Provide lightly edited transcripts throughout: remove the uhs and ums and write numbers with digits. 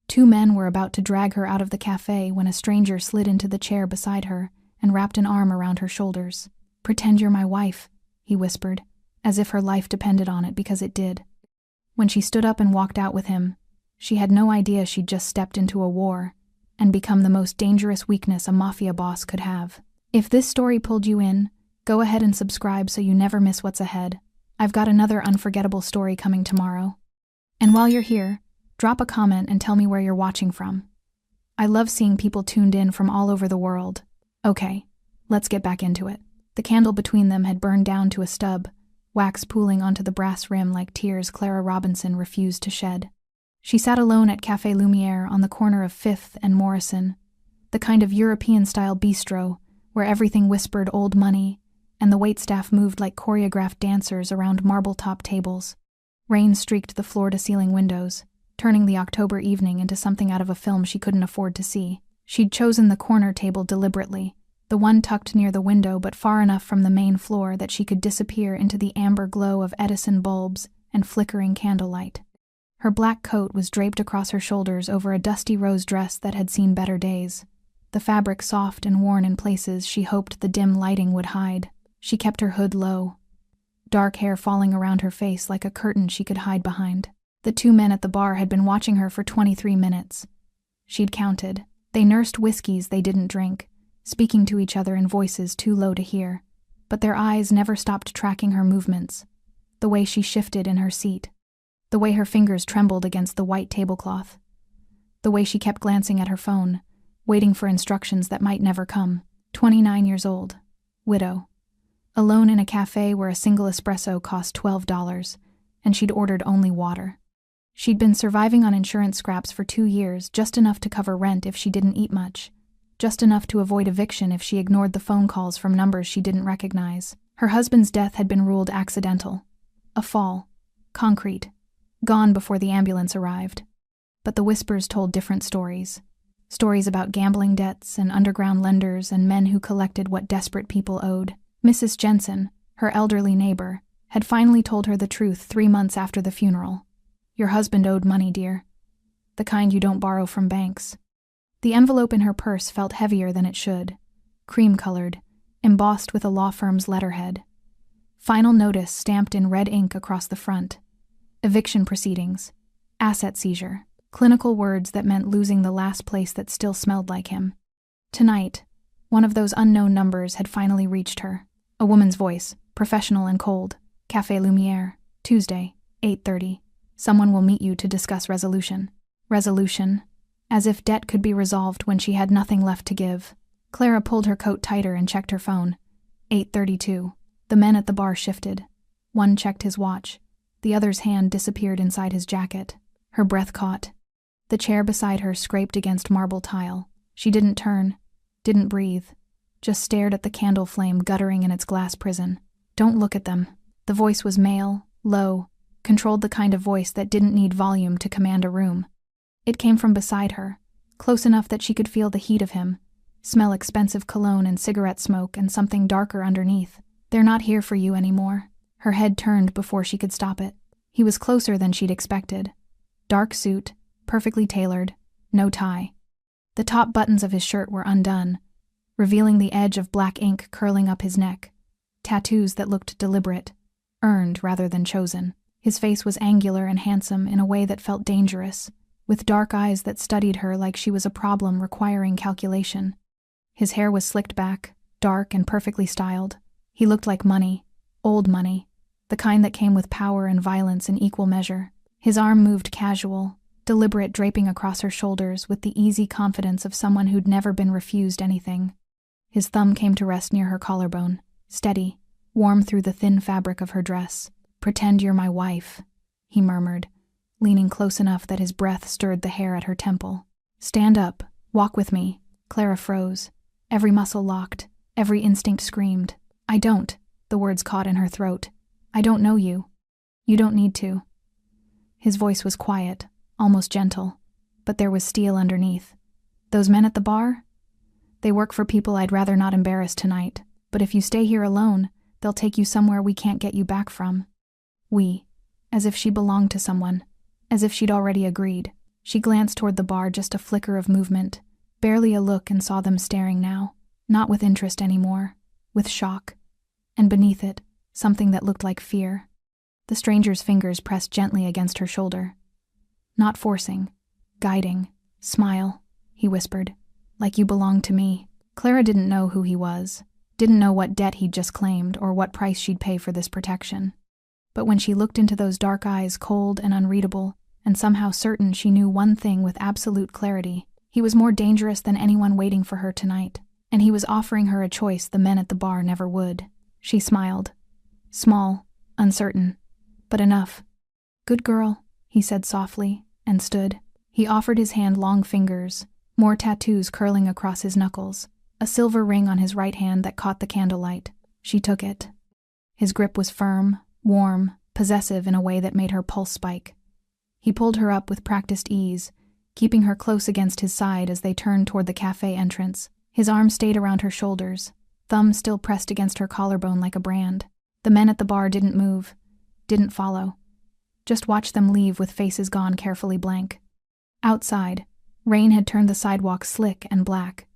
Two men were about to drag her out of the cafe when a stranger slid into the chair beside her and wrapped an arm around her shoulders. "Pretend you're my wife," he whispered, as if her life depended on it, because it did. When she stood up and walked out with him, she had no idea she'd just stepped into a war and become the most dangerous weakness a mafia boss could have. If this story pulled you in, go ahead and subscribe so you never miss what's ahead. I've got another unforgettable story coming tomorrow. And while you're here, drop a comment and tell me where you're watching from. I love seeing people tuned in from all over the world. Okay, let's get back into it. The candle between them had burned down to a stub, wax pooling onto the brass rim like tears Clara Robinson refused to shed. She sat alone at Café Lumière on the corner of 5th and Morrison, the kind of European-style bistro where everything whispered old money and the waitstaff moved like choreographed dancers around marble-top tables. Rain streaked the floor-to-ceiling windows, turning the October evening into something out of a film she couldn't afford to see. She'd chosen the corner table deliberately, the one tucked near the window but far enough from the main floor that she could disappear into the amber glow of Edison bulbs and flickering candlelight. Her black coat was draped across her shoulders over a dusty rose dress that had seen better days, the fabric soft and worn in places she hoped the dim lighting would hide. She kept her hood low, dark hair falling around her face like a curtain she could hide behind. The two men at the bar had been watching her for 23 minutes. She'd counted. They nursed whiskeys they didn't drink, speaking to each other in voices too low to hear, but their eyes never stopped tracking her movements, the way she shifted in her seat, the way her fingers trembled against the white tablecloth, the way she kept glancing at her phone, waiting for instructions that might never come. 29 years old, widow, alone in a cafe where a single espresso cost $12, and she'd ordered only water. She'd been surviving on insurance scraps for 2 years, just enough to cover rent if she didn't eat much, just enough to avoid eviction if she ignored the phone calls from numbers she didn't recognize. Her husband's death had been ruled accidental. A fall. Concrete. Gone before the ambulance arrived. But the whispers told different stories. Stories about gambling debts and underground lenders and men who collected what desperate people owed. Mrs. Jensen, her elderly neighbor, had finally told her the truth 3 months after the funeral. "Your husband owed money, dear. The kind you don't borrow from banks." The envelope in her purse felt heavier than it should. Cream-colored, embossed with a law firm's letterhead. Final notice stamped in red ink across the front. Eviction proceedings. Asset seizure. Clinical words that meant losing the last place that still smelled like him. Tonight, one of those unknown numbers had finally reached her. A woman's voice, professional and cold. Café Lumière, Tuesday, 8:30. Someone will meet you to discuss resolution. Resolution. As if debt could be resolved when she had nothing left to give. Clara pulled her coat tighter and checked her phone. 8:32. The men at the bar shifted. One checked his watch. The other's hand disappeared inside his jacket. Her breath caught. The chair beside her scraped against marble tile. She didn't turn, didn't breathe, just stared at the candle flame guttering in its glass prison. "Don't look at them." The voice was male, low, controlled the kind of voice that didn't need volume to command a room. It came from beside her, close enough that she could feel the heat of him, smell expensive cologne and cigarette smoke and something darker underneath. "They're not here for you anymore." Her head turned before she could stop it. He was closer than she'd expected. Dark suit, perfectly tailored, no tie. The top buttons of his shirt were undone, revealing the edge of black ink curling up his neck. Tattoos that looked deliberate, earned rather than chosen. His face was angular and handsome in a way that felt dangerous, with dark eyes that studied her like she was a problem requiring calculation. His hair was slicked back, dark and perfectly styled. He looked like money, old money, the kind that came with power and violence in equal measure. His arm moved casual, deliberate, draping across her shoulders with the easy confidence of someone who'd never been refused anything. His thumb came to rest near her collarbone, steady, warm through the thin fabric of her dress. "Pretend you're my wife," he murmured, leaning close enough that his breath stirred the hair at her temple. "Stand up, walk with me." Clara froze, every muscle locked, every instinct screamed. "I don't," the words caught in her throat. "I don't know you. You don't need to." His voice was quiet, almost gentle, but there was steel underneath. "Those men at the bar? They work for people I'd rather not embarrass tonight, but if you stay here alone, they'll take you somewhere we can't get you back from." We, as if she belonged to someone, as if she'd already agreed. She glanced toward the bar, just a flicker of movement, barely a look, and saw them staring now, not with interest anymore, with shock. And beneath it, something that looked like fear. The stranger's fingers pressed gently against her shoulder. "Not forcing, guiding, smile," he whispered, "like you belong to me." Clara didn't know who he was, didn't know what debt he'd just claimed or what price she'd pay for this protection. But when she looked into those dark eyes, cold and unreadable, and somehow certain, she knew one thing with absolute clarity: he was more dangerous than anyone waiting for her tonight, and he was offering her a choice the men at the bar never would. She smiled. Small, uncertain, but enough. "Good girl," he said softly, and stood. He offered his hand, long fingers, more tattoos curling across his knuckles, a silver ring on his right hand that caught the candlelight. She took it. His grip was firm, warm, possessive in a way that made her pulse spike. He pulled her up with practiced ease, keeping her close against his side as they turned toward the cafe entrance. His arm stayed around her shoulders, thumb still pressed against her collarbone like a brand. The men at the bar didn't move, didn't follow. Just watched them leave with faces gone carefully blank. Outside, rain had turned the sidewalk slick and black.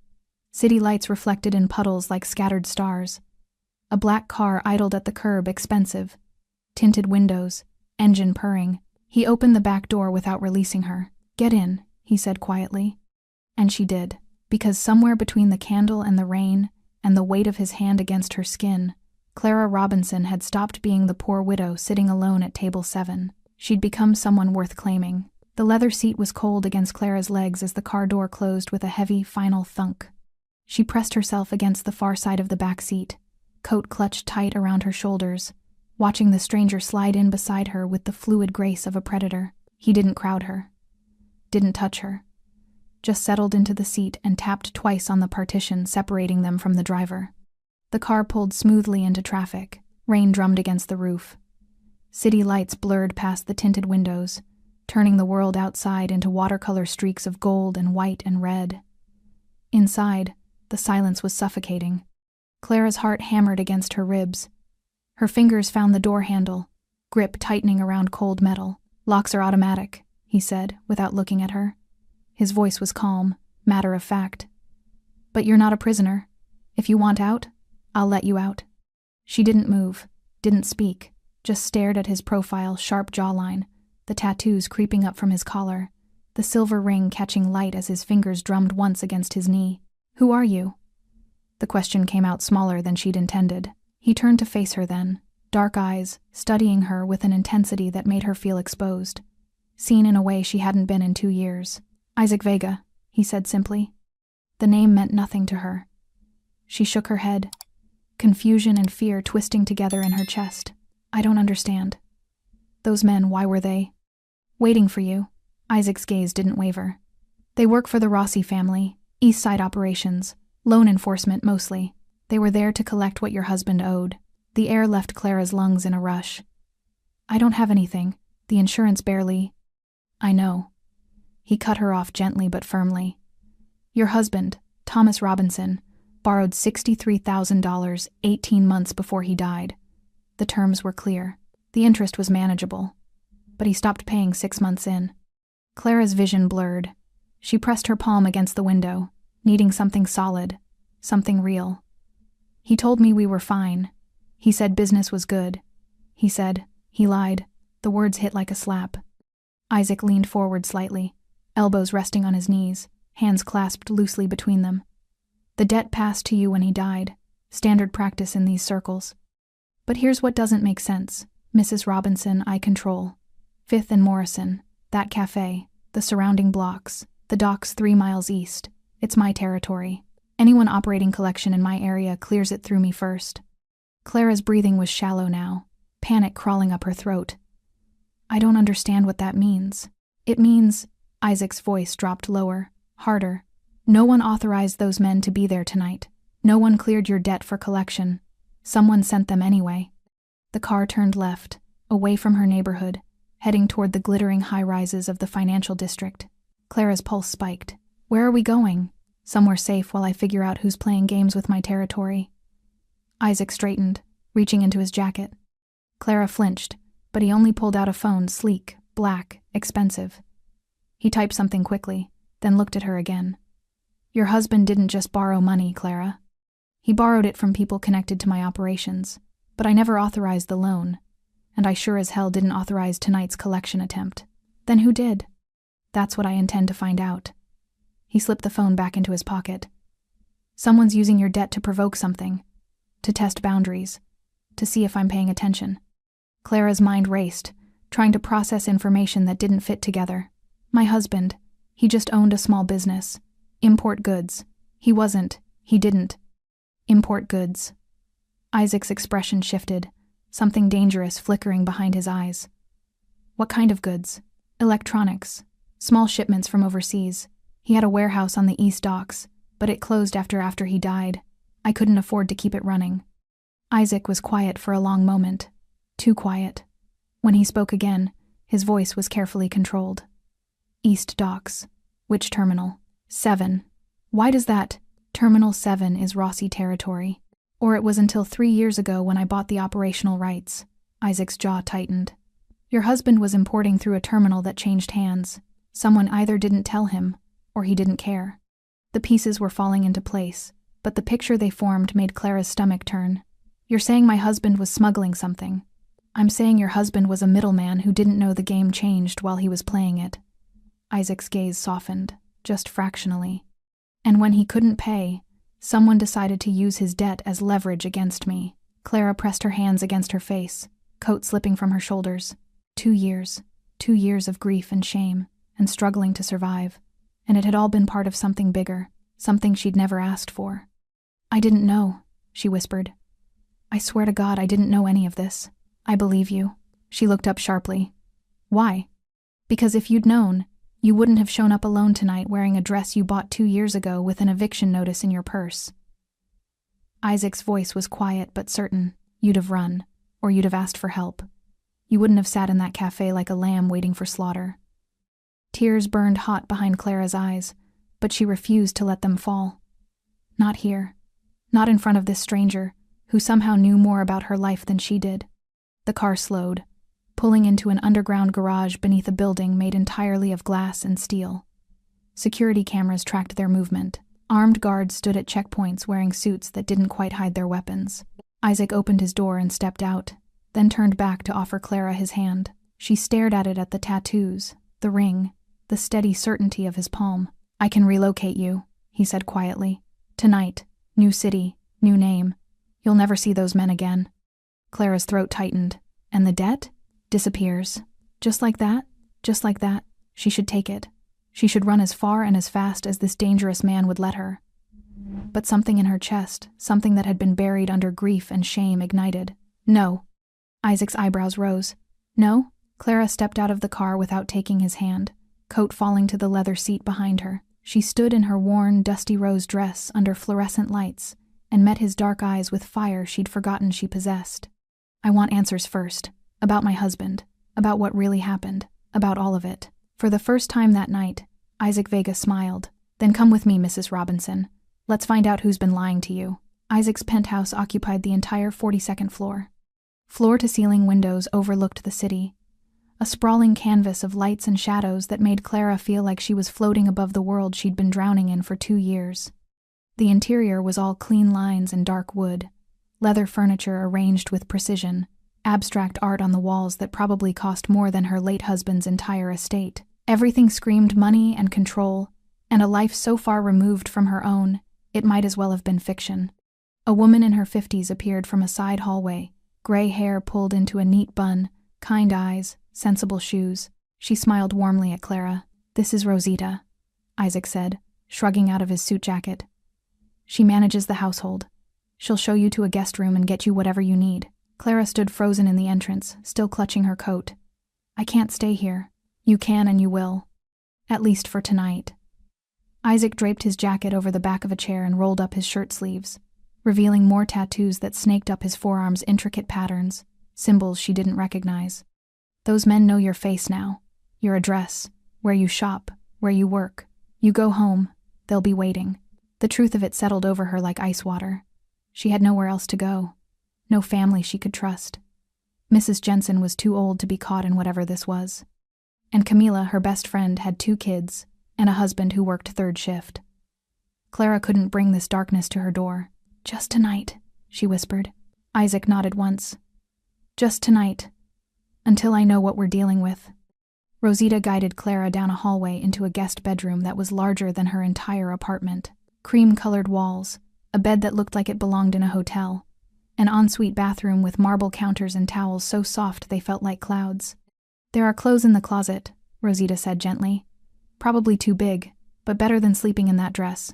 City lights reflected in puddles like scattered stars. A black car idled at the curb, expensive. Tinted windows, engine purring. He opened the back door without releasing her. "Get in," he said quietly. And she did, because somewhere between the candle and the rain, and the weight of his hand against her skin, Clara Robinson had stopped being the poor widow sitting alone at table 7. She'd become someone worth claiming. The leather seat was cold against Clara's legs as the car door closed with a heavy, final thunk. She pressed herself against the far side of the back seat, coat clutched tight around her shoulders, watching the stranger slide in beside her with the fluid grace of a predator. He didn't crowd her, didn't touch her, just settled into the seat and tapped twice on the partition separating them from the driver. The car pulled smoothly into traffic. Rain drummed against the roof. City lights blurred past the tinted windows, turning the world outside into watercolor streaks of gold and white and red. Inside, the silence was suffocating. Clara's heart hammered against her ribs. Her fingers found the door handle, grip tightening around cold metal. "Locks are automatic," he said, without looking at her. His voice was calm, matter of fact. "But you're not a prisoner. If you want out, I'll let you out." She didn't move, didn't speak, just stared at his profile, sharp jawline, the tattoos creeping up from his collar, the silver ring catching light as his fingers drummed once against his knee. "Who are you?" The question came out smaller than she'd intended. He turned to face her then, dark eyes, studying her with an intensity that made her feel exposed, seen in a way she hadn't been in 2 years. "Isaac Vega," he said simply. The name meant nothing to her. She shook her head, confusion and fear twisting together in her chest. "I don't understand. Those men, why were they?" "Waiting for you." Isaac's gaze didn't waver. "They work for the Rossi family, East Side operations, loan enforcement mostly. They were there to collect what your husband owed." The air left Clara's lungs in a rush. "I don't have anything. The insurance barely—" "I know." He cut her off gently but firmly. "Your husband, Thomas Robinson, borrowed $63,000 18 months before he died. The terms were clear. The interest was manageable. But he stopped paying 6 months in." Clara's vision blurred. She pressed her palm against the window, needing something solid, something real. "He told me we were fine. He said business was good. He said," he lied. The words hit like a slap. Isaac leaned forward slightly, elbows resting on his knees, hands clasped loosely between them. "The debt passed to you when he died. Standard practice in these circles. But here's what doesn't make sense. Mrs. Robinson, I control. 5th and Morrison, that cafe, the surrounding blocks, the docks 3 miles east. It's my territory. Anyone operating collection in my area clears it through me first." Clara's breathing was shallow now, panic crawling up her throat. "I don't understand what that means." "It means," Isaac's voice dropped lower, harder, "no one authorized those men to be there tonight. No one cleared your debt for collection. Someone sent them anyway." The car turned left, away from her neighborhood, heading toward the glittering high-rises of the financial district. Clara's pulse spiked. "Where are we going?" "Somewhere safe while I figure out who's playing games with my territory." Isaac straightened, reaching into his jacket. Clara flinched, but he only pulled out a phone, sleek, black, expensive. He typed something quickly, then looked at her again. Your husband didn't just borrow money, Clara. He borrowed it from people connected to my operations, but I never authorized the loan, and I sure as hell didn't authorize tonight's collection attempt. Then who did? That's what I intend to find out. He slipped the phone back into his pocket. Someone's using your debt to provoke something, to test boundaries, to see if I'm paying attention. Clara's mind raced, trying to process information that didn't fit together. My husband, he just owned a small business. Import goods. He didn't. Import goods. Isaac's expression shifted, something dangerous flickering behind his eyes. What kind of goods? Electronics. Small shipments from overseas. He had a warehouse on the East Docks, but it closed after he died. I couldn't afford to keep it running. Isaac was quiet for a long moment. Too quiet. When he spoke again, his voice was carefully controlled. East Docks. Which terminal? 7. Why does that? Terminal 7 is Rossi territory. Or it was until 3 years ago when I bought the operational rights. Isaac's jaw tightened. Your husband was importing through a terminal that changed hands. Someone either didn't tell him, or he didn't care. The pieces were falling into place, but the picture they formed made Clara's stomach turn. You're saying my husband was smuggling something. I'm saying your husband was a middleman who didn't know the game changed while he was playing it. Isaac's gaze softened, just fractionally. And when he couldn't pay, someone decided to use his debt as leverage against me. Clara pressed her hands against her face, coat slipping from her shoulders. 2 years. 2 years of grief and shame, and struggling to survive. And it had all been part of something bigger, something she'd never asked for. I didn't know, she whispered. I swear to God I didn't know any of this. I believe you. She looked up sharply. Why? Because if you'd known, you wouldn't have shown up alone tonight wearing a dress you bought 2 years ago with an eviction notice in your purse. Isaac's voice was quiet but certain. You'd have run, or you'd have asked for help. You wouldn't have sat in that cafe like a lamb waiting for slaughter. Tears burned hot behind Clara's eyes, but she refused to let them fall. Not here. Not in front of this stranger, who somehow knew more about her life than she did. The car slowed, pulling into an underground garage beneath a building made entirely of glass and steel. Security cameras tracked their movement. Armed guards stood at checkpoints wearing suits that didn't quite hide their weapons. Isaac opened his door and stepped out, then turned back to offer Clara his hand. She stared at it, at the tattoos, the ring, the steady certainty of his palm. I can relocate you, he said quietly. Tonight. New city, new name. You'll never see those men again. Clara's throat tightened. And the debt? Disappears. Just like that? Just like that. She should take it. She should run as far and as fast as this dangerous man would let her. But something in her chest, something that had been buried under grief and shame, ignited. No. Isaac's eyebrows rose. No? Clara stepped out of the car without taking his hand, coat falling to the leather seat behind her. She stood in her worn, dusty rose dress under fluorescent lights and met his dark eyes with fire she'd forgotten she possessed. I want answers first. About my husband. About what really happened. About all of it. For the first time that night, Isaac Vega smiled. Then come with me, Mrs. Robinson. Let's find out who's been lying to you. Isaac's penthouse occupied the entire 42nd floor. Floor-to-ceiling windows overlooked the city. A sprawling canvas of lights and shadows that made Clara feel like she was floating above the world she'd been drowning in for 2 years. The interior was all clean lines and dark wood, leather furniture arranged with precision, abstract art on the walls that probably cost more than her late husband's entire estate. Everything screamed money and control, and a life so far removed from her own, it might as well have been fiction. A woman in her 50s appeared from a side hallway, gray hair pulled into a neat bun, kind eyes, sensible shoes. She smiled warmly at Clara. This is Rosita, Isaac said, shrugging out of his suit jacket. She manages the household. She'll show you to a guest room and get you whatever you need. Clara stood frozen in the entrance, still clutching her coat. I can't stay here. You can and you will. At least for tonight. Isaac draped his jacket over the back of a chair and rolled up his shirt sleeves, revealing more tattoos that snaked up his forearms, intricate patterns, symbols she didn't recognize. Those men know your face now, your address, where you shop, where you work. You go home, they'll be waiting. The truth of it settled over her like ice water. She had nowhere else to go. No family she could trust. Mrs. Jensen was too old to be caught in whatever this was. And Camila, her best friend, had 2 kids and a husband who worked 3rd shift. Clara couldn't bring this darkness to her door. "Just tonight," she whispered. Isaac nodded once. "Just tonight. Until I know what we're dealing with." Rosita guided Clara down a hallway into a guest bedroom that was larger than her entire apartment. Cream-colored walls, a bed that looked like it belonged in a hotel, an ensuite bathroom with marble counters and towels so soft they felt like clouds. "There are clothes in the closet," Rosita said gently. "Probably too big, but better than sleeping in that dress.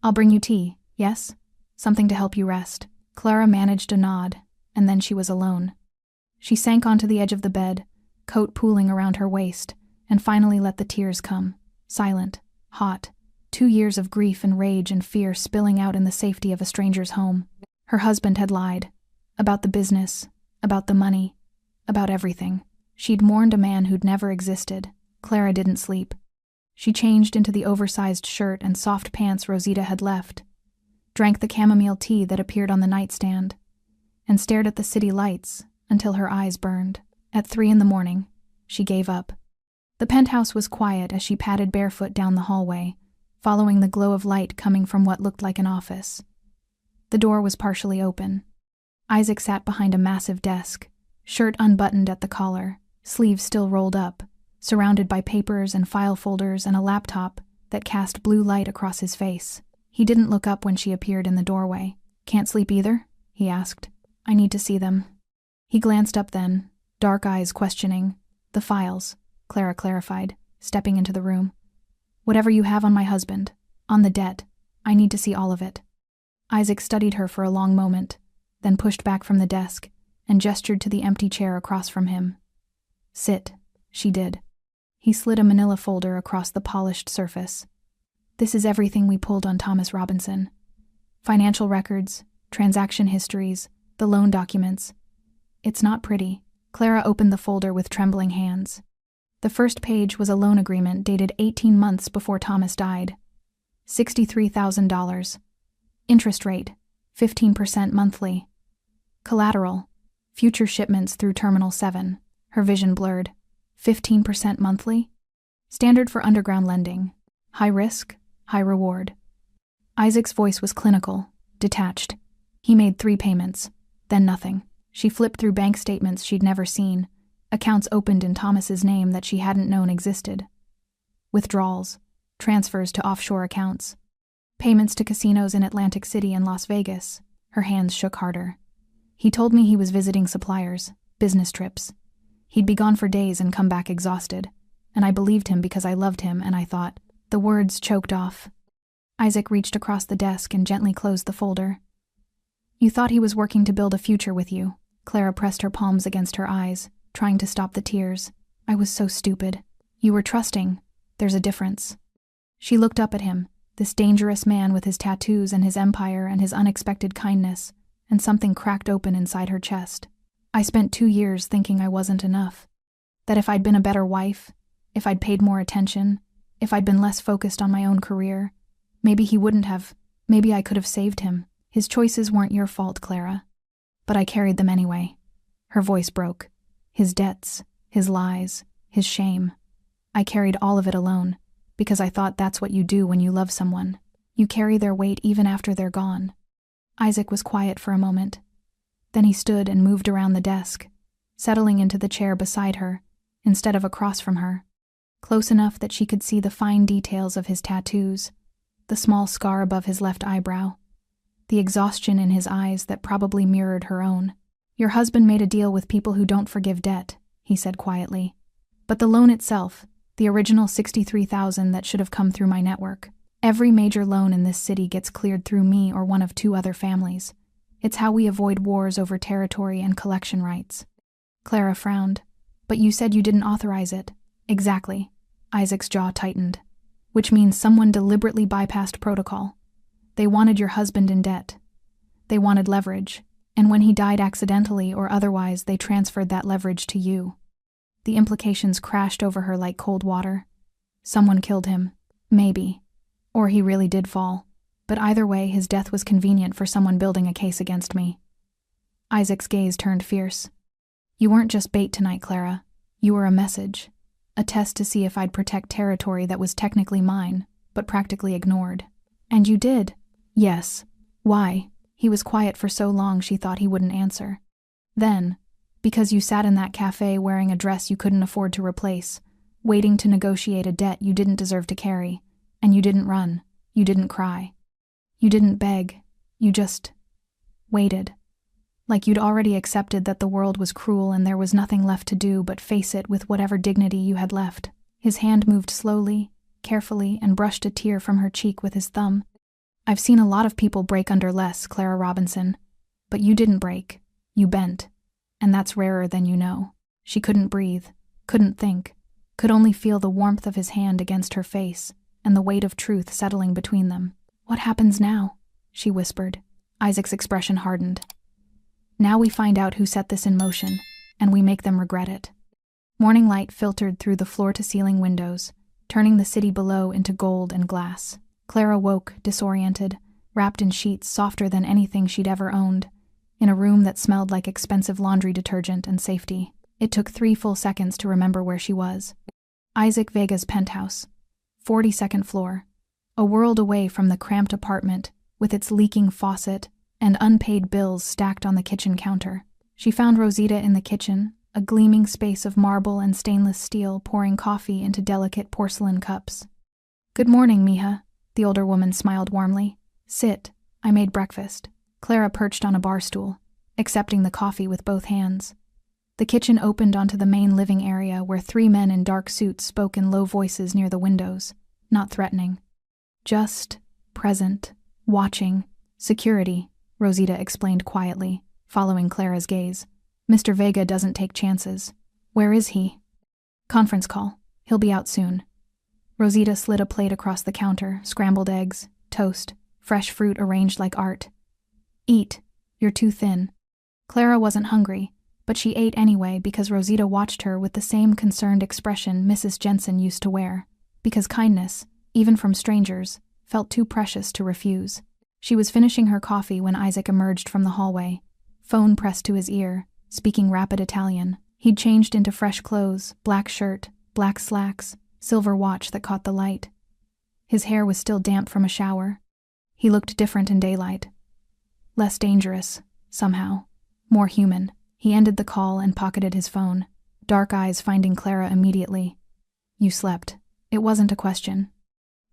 I'll bring you tea, yes? Something to help you rest." Clara managed a nod, and then she was alone. She sank onto the edge of the bed, coat pooling around her waist, and finally let the tears come, silent, hot, 2 years of grief and rage and fear spilling out in the safety of a stranger's home. Her husband had lied. About the business, about the money, about everything. She'd mourned a man who'd never existed. Clara didn't sleep. She changed into the oversized shirt and soft pants Rosita had left, drank the chamomile tea that appeared on the nightstand, and stared at the city lights until her eyes burned. At 3 a.m, she gave up. The penthouse was quiet as she padded barefoot down the hallway, following the glow of light coming from what looked like an office. The door was partially open. Isaac sat behind a massive desk, shirt unbuttoned at the collar, sleeves still rolled up, surrounded by papers and file folders and a laptop that cast blue light across his face. He didn't look up when she appeared in the doorway. "Can't sleep either?" he asked. "I need to see them." He glanced up then, dark eyes questioning. "The files," Clara clarified, stepping into the room. "Whatever you have on my husband, on the debt, I need to see all of it." Isaac studied her for a long moment, then pushed back from the desk and gestured to the empty chair across from him. "Sit." She did. He slid a manila folder across the polished surface. "This is everything we pulled on Thomas Robinson. Financial records, transaction histories, the loan documents. It's not pretty." Clara opened the folder with trembling hands. The first page was a loan agreement dated 18 months before Thomas died. $63,000. Interest rate, 15% monthly. Collateral, future shipments through Terminal 7. Her vision blurred. 15% monthly? Standard for underground lending. High risk, high reward. Isaac's voice was clinical, detached. He made 3 payments, then nothing. She flipped through bank statements she'd never seen, accounts opened in Thomas's name that she hadn't known existed. Withdrawals, transfers to offshore accounts, payments to casinos in Atlantic City and Las Vegas. Her hands shook harder. He told me he was visiting suppliers, business trips. He'd be gone for days and come back exhausted, and I believed him because I loved him, and I thought. The words choked off. Isaac reached across the desk and gently closed the folder. "You thought he was working to build a future with you." Clara pressed her palms against her eyes, trying to stop the tears. "I was so stupid. You were trusting. There's a difference." She looked up at him, this dangerous man with his tattoos and his empire and his unexpected kindness, and something cracked open inside her chest. "I spent 2 years thinking I wasn't enough. That if I'd been a better wife, if I'd paid more attention, if I'd been less focused on my own career, maybe he wouldn't have, maybe I could have saved him. His choices weren't your fault, Clara. But I carried them anyway." Her voice broke. "His debts, his lies, his shame. I carried all of it alone, because I thought that's what you do when you love someone. You carry their weight even after they're gone." Isaac was quiet for a moment. Then he stood and moved around the desk, settling into the chair beside her, instead of across from her, close enough that she could see the fine details of his tattoos, the small scar above his left eyebrow, the exhaustion in his eyes that probably mirrored her own. "Your husband made a deal with people who don't forgive debt," he said quietly. "But the loan itself, the original $63,000 that should have come through my network. Every major loan in this city gets cleared through me or one of 2 other families. It's how we avoid wars over territory and collection rights." Clara frowned. "But you said you didn't authorize it." "Exactly." Isaac's jaw tightened. "Which means someone deliberately bypassed protocol. They wanted your husband in debt. They wanted leverage, and when he died accidentally or otherwise, they transferred that leverage to you." The implications crashed over her like cold water. Someone killed him. Maybe. Or he really did fall. But either way, his death was convenient for someone building a case against me. Isaac's gaze turned fierce. "You weren't just bait tonight, Clara. You were a message. A test to see if I'd protect territory that was technically mine, but practically ignored. And you did? Yes. Why? He was quiet for so long she thought he wouldn't answer. Then, because you sat in that cafe wearing a dress you couldn't afford to replace, waiting to negotiate a debt you didn't deserve to carry, and you didn't run, you didn't cry. You didn't beg, you just waited. Like you'd already accepted that the world was cruel and there was nothing left to do but face it with whatever dignity you had left. His hand moved slowly, carefully, and brushed a tear from her cheek with his thumb. I've seen a lot of people break under less, Clara Robinson. But you didn't break. You bent. And that's rarer than you know. She couldn't breathe, couldn't think, could only feel the warmth of his hand against her face and the weight of truth settling between them. What happens now? She whispered. Isaac's expression hardened. Now we find out who set this in motion, and we make them regret it. Morning light filtered through the floor-to-ceiling windows, turning the city below into gold and glass. Clara woke, disoriented, wrapped in sheets softer than anything she'd ever owned, in a room that smelled like expensive laundry detergent and safety. It took 3 full seconds to remember where she was. Isaac Vega's penthouse, 42nd floor, a world away from the cramped apartment with its leaking faucet and unpaid bills stacked on the kitchen counter. She found Rosita in the kitchen, a gleaming space of marble and stainless steel pouring coffee into delicate porcelain cups. "Good morning, mija," the older woman smiled warmly. "Sit, I made breakfast." Clara perched on a bar stool, accepting the coffee with both hands. The kitchen opened onto the main living area where 3 men in dark suits spoke in low voices near the windows, not threatening. Just present, watching, security, Rosita explained quietly, following Clara's gaze. "Mr. Vega doesn't take chances. Where is he?" "Conference call. He'll be out soon." Rosita slid a plate across the counter, scrambled eggs, toast, fresh fruit arranged like art. "Eat. You're too thin." Clara wasn't hungry, but she ate anyway because Rosita watched her with the same concerned expression Mrs. Jensen used to wear, because kindness, even from strangers, felt too precious to refuse. She was finishing her coffee when Isaac emerged from the hallway, phone pressed to his ear, speaking rapid Italian. He'd changed into fresh clothes, black shirt, black slacks, silver watch that caught the light. His hair was still damp from a shower. He looked different in daylight. Less dangerous, somehow. More human. He ended the call and pocketed his phone, dark eyes finding Clara immediately. "You slept." It wasn't a question.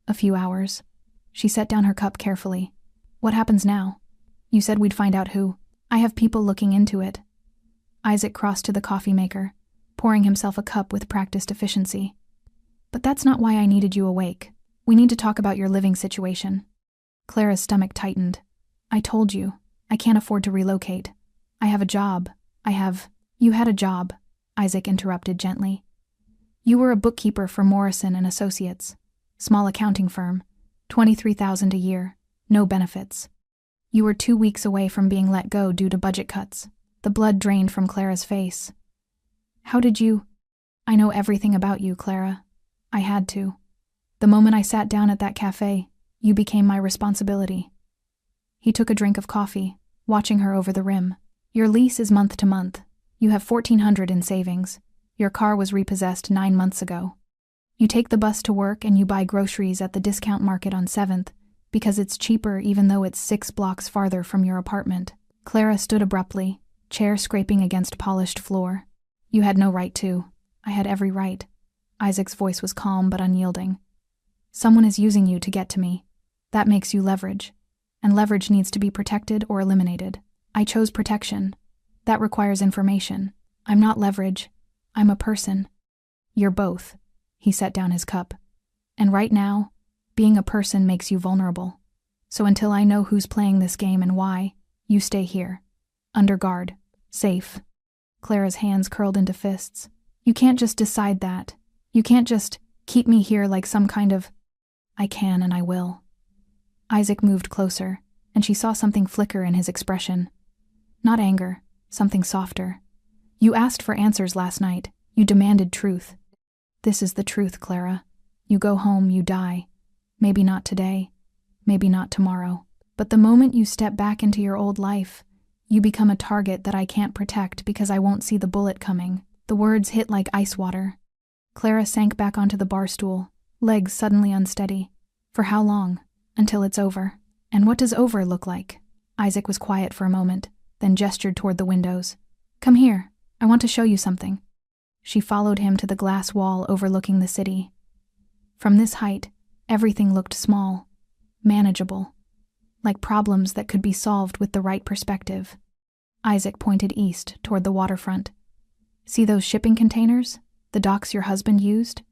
"A few hours." She set down her cup carefully. "What happens now? You said we'd find out who. I have people looking into it." Isaac crossed to the coffee maker, pouring himself a cup with practiced efficiency. "But that's not why I needed you awake. We need to talk about your living situation." Clara's stomach tightened. "I told you. I can't afford to relocate. I have a job. You had a job," Isaac interrupted gently. "You were a bookkeeper for Morrison and Associates. Small accounting firm. $23,000 a year. No benefits. You were 2 weeks away from being let go due to budget cuts." The blood drained from Clara's face. "How did you—" "I know everything about you, Clara. I had to. The moment I sat down at that cafe, you became my responsibility." He took a drink of coffee, watching her over the rim. "Your lease is month to month. You have $1,400 in savings. Your car was repossessed 9 months ago. You take the bus to work and you buy groceries at the discount market on 7th because it's cheaper even though it's 6 blocks farther from your apartment." Clara stood abruptly, chair scraping against polished floor. "You had no right to. I had every right." Isaac's voice was calm but unyielding. "Someone is using you to get to me. That makes you leverage. And leverage needs to be protected or eliminated. I chose protection. That requires information. I'm not leverage. I'm a person." "You're both." He set down his cup. "And right now, being a person makes you vulnerable. So until I know who's playing this game and why, you stay here. Under guard. Safe." Clara's hands curled into fists. "You can't just decide that. You can't just keep me here like some kind of—" "I can and I will." Isaac moved closer, and she saw something flicker in his expression. Not anger, something softer. "You asked for answers last night. You demanded truth. This is the truth, Clara. You go home, you die. Maybe not today, maybe not tomorrow. But the moment you step back into your old life, you become a target that I can't protect because I won't see the bullet coming." The words hit like ice water. Clara sank back onto the bar stool, legs suddenly unsteady. For how long? Until it's over. And what does over look like? Isaac was quiet for a moment, then gestured toward the windows. Come here, I want to show you something. She followed him to the glass wall overlooking the city. From this height, everything looked small, manageable, like problems that could be solved with the right perspective. Isaac pointed east toward the waterfront. See those shipping containers? The docks your husband used?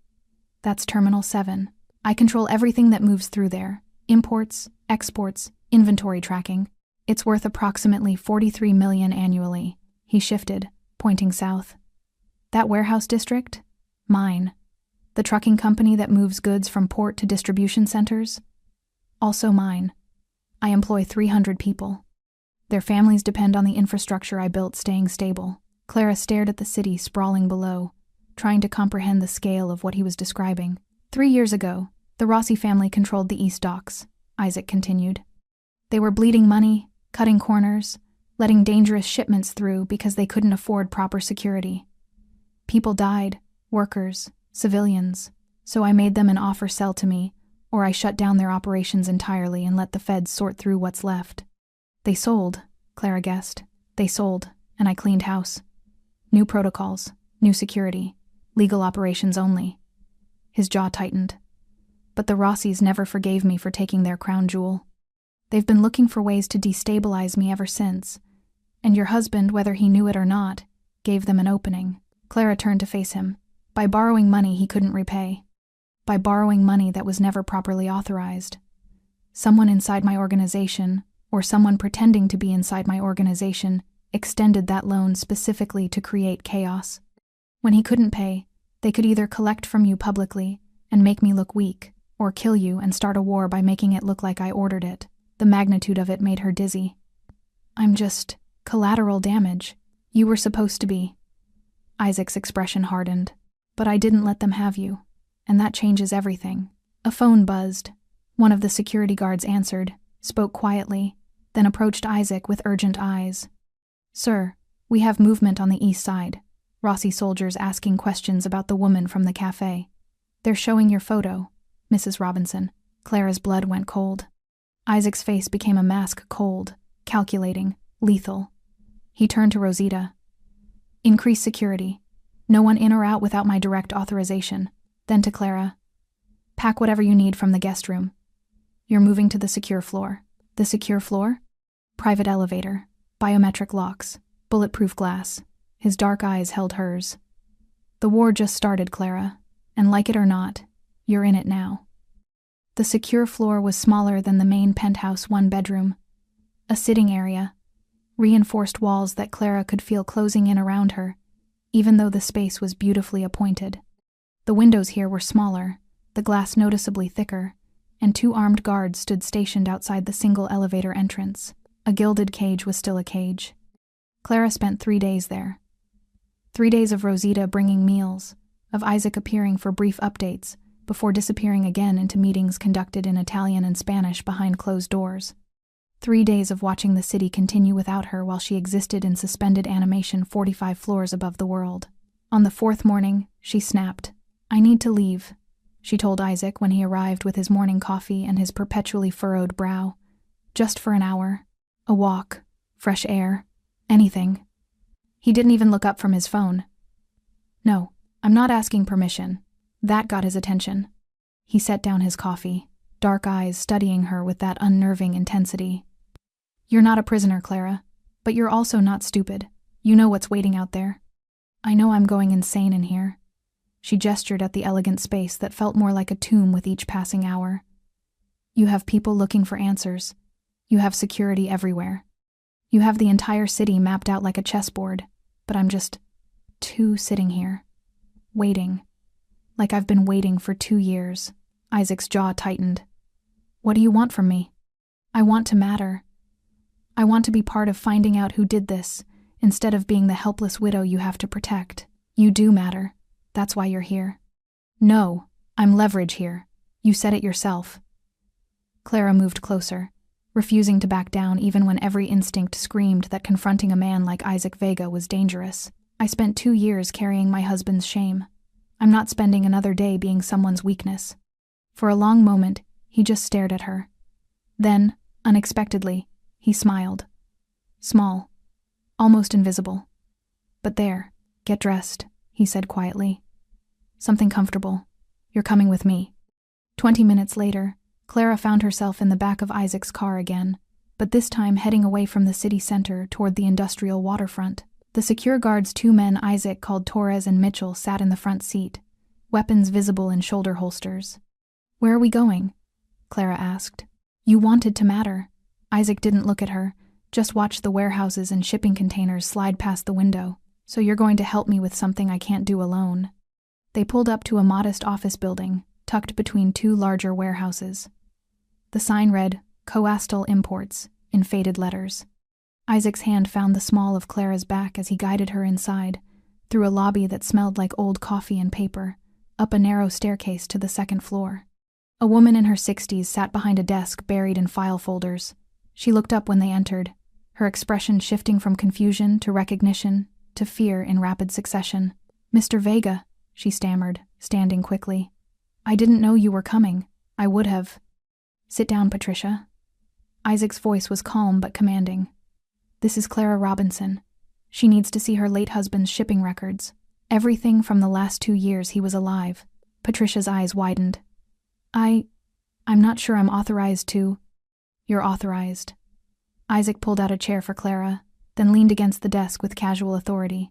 That's Terminal 7. I control everything that moves through there. Imports, exports, inventory tracking. It's worth approximately $43 million annually. He shifted, pointing south. That warehouse district? Mine. The trucking company that moves goods from port to distribution centers? Also mine. I employ 300 people. Their families depend on the infrastructure I built staying stable. Clara stared at the city sprawling below, trying to comprehend the scale of what he was describing. 3 years ago, the Rossi family controlled the East Docks, Isaac continued. They were bleeding money, cutting corners, letting dangerous shipments through because they couldn't afford proper security. People died, workers, civilians, so I made them an offer sell to me, or I shut down their operations entirely and let the feds sort through what's left. They sold, Clara guessed. They sold, and I cleaned house. New protocols, new security, legal operations only. His jaw tightened. But the Rossis never forgave me for taking their crown jewel. They've been looking for ways to destabilize me ever since, and your husband, whether he knew it or not, gave them an opening. Clara turned to face him. By borrowing money he couldn't repay. By borrowing money that was never properly authorized. Someone inside my organization, or someone pretending to be inside my organization, extended that loan specifically to create chaos. When he couldn't pay, they could either collect from you publicly and make me look weak, or kill you and start a war by making it look like I ordered it. The magnitude of it made her dizzy. I'm just collateral damage. You were supposed to be. Isaac's expression hardened. But I didn't let them have you, and that changes everything. A phone buzzed. One of the security guards answered, spoke quietly, then approached Isaac with urgent eyes. Sir, we have movement on the east side. Rossi soldiers asking questions about the woman from the café. They're showing your photo, Mrs. Robinson. Clara's blood went cold. Isaac's face became a mask, cold, calculating, lethal. He turned to Rosita. Increase security. No one in or out without my direct authorization. Then to Clara. Pack whatever you need from the guest room. You're moving to the secure floor. The secure floor? Private elevator. Biometric locks. Bulletproof glass. His dark eyes held hers. The war just started, Clara. And like it or not, you're in it now. The secure floor was smaller than the main penthouse one-bedroom. A sitting area. Reinforced walls that Clara could feel closing in around her, even though the space was beautifully appointed. The windows here were smaller, the glass noticeably thicker, and 2 armed guards stood stationed outside the single elevator entrance. A gilded cage was still a cage. Clara spent 3 days there. 3 days of Rosita bringing meals, of Isaac appearing for brief updates, before disappearing again into meetings conducted in Italian and Spanish behind closed doors. 3 days of watching the city continue without her while she existed in suspended animation 45 floors above the world. On the 4th morning, she snapped. I need to leave, she told Isaac when he arrived with his morning coffee and his perpetually furrowed brow. Just for an hour. A walk. Fresh air. Anything. He didn't even look up from his phone. No, I'm not asking permission. That got his attention. He set down his coffee, dark eyes studying her with that unnerving intensity. You're not a prisoner, Clara, but you're also not stupid. You know what's waiting out there. I know I'm going insane in here. She gestured at the elegant space that felt more like a tomb with each passing hour. You have people looking for answers. You have security everywhere. You have the entire city mapped out like a chessboard, but I'm just sitting here, waiting. Like I've been waiting for 2 years. Isaac's jaw tightened. What do you want from me? I want to matter. I want to be part of finding out who did this, instead of being the helpless widow you have to protect. You do matter. That's why you're here. No, I'm leverage here. You said it yourself. Clara moved closer, refusing to back down even when every instinct screamed that confronting a man like Isaac Vega was dangerous. I spent 2 years carrying my husband's shame. I'm not spending another day being someone's weakness. For a long moment, he just stared at her. Then, unexpectedly, he smiled. Small. Almost invisible. But there, get dressed, he said quietly. Something comfortable. You're coming with me. 20 minutes later, Clara found herself in the back of Isaac's car again, but this time heading away from the city center toward the industrial waterfront. The secure guard's 2 men Isaac called Torres and Mitchell sat in the front seat, weapons visible in shoulder holsters. Where are we going? Clara asked. You wanted to matter. Isaac didn't look at her, just watched the warehouses and shipping containers slide past the window. So you're going to help me with something I can't do alone. They pulled up to a modest office building, tucked between 2 larger warehouses. The sign read, Coastal Imports, in faded letters. Isaac's hand found the small of Clara's back as he guided her inside, through a lobby that smelled like old coffee and paper, up a narrow staircase to the 2nd floor. A woman in her 60s sat behind a desk buried in file folders. She looked up when they entered, her expression shifting from confusion to recognition to fear in rapid succession. Mr. Vega, she stammered, standing quickly. I didn't know you were coming. I would have. Sit down, Patricia. Isaac's voice was calm but commanding. This is Clara Robinson. She needs to see her late husband's shipping records. Everything from the last 2 years he was alive. Patricia's eyes widened. I'm not sure I'm authorized to. You're authorized. Isaac pulled out a chair for Clara, then leaned against the desk with casual authority.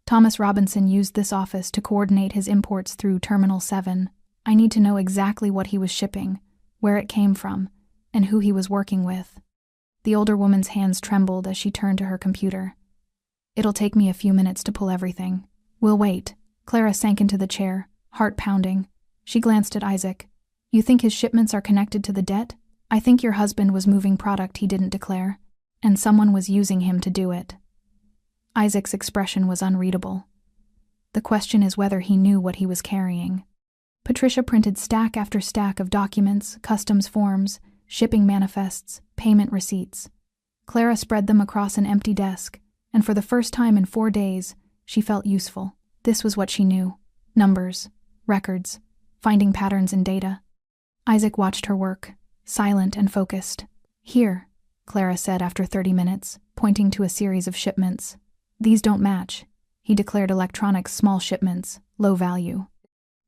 Thomas Robinson used this office to coordinate his imports through Terminal 7. I need to know exactly what he was shipping, where it came from, and who he was working with. The older woman's hands trembled as she turned to her computer. It'll take me a few minutes to pull everything. We'll wait. Clara sank into the chair, heart pounding. She glanced at Isaac. You think his shipments are connected to the debt? I think your husband was moving product he didn't declare, and someone was using him to do it. Isaac's expression was unreadable. The question is whether he knew what he was carrying. Patricia printed stack after stack of documents, customs forms, shipping manifests, payment receipts. Clara spread them across an empty desk, and for the first time in 4 days, she felt useful. This was what she knew. Numbers, records, finding patterns in data. Isaac watched her work, silent and focused. Here, Clara said after 30 minutes, pointing to a series of shipments. These don't match. He declared electronics small shipments, low value.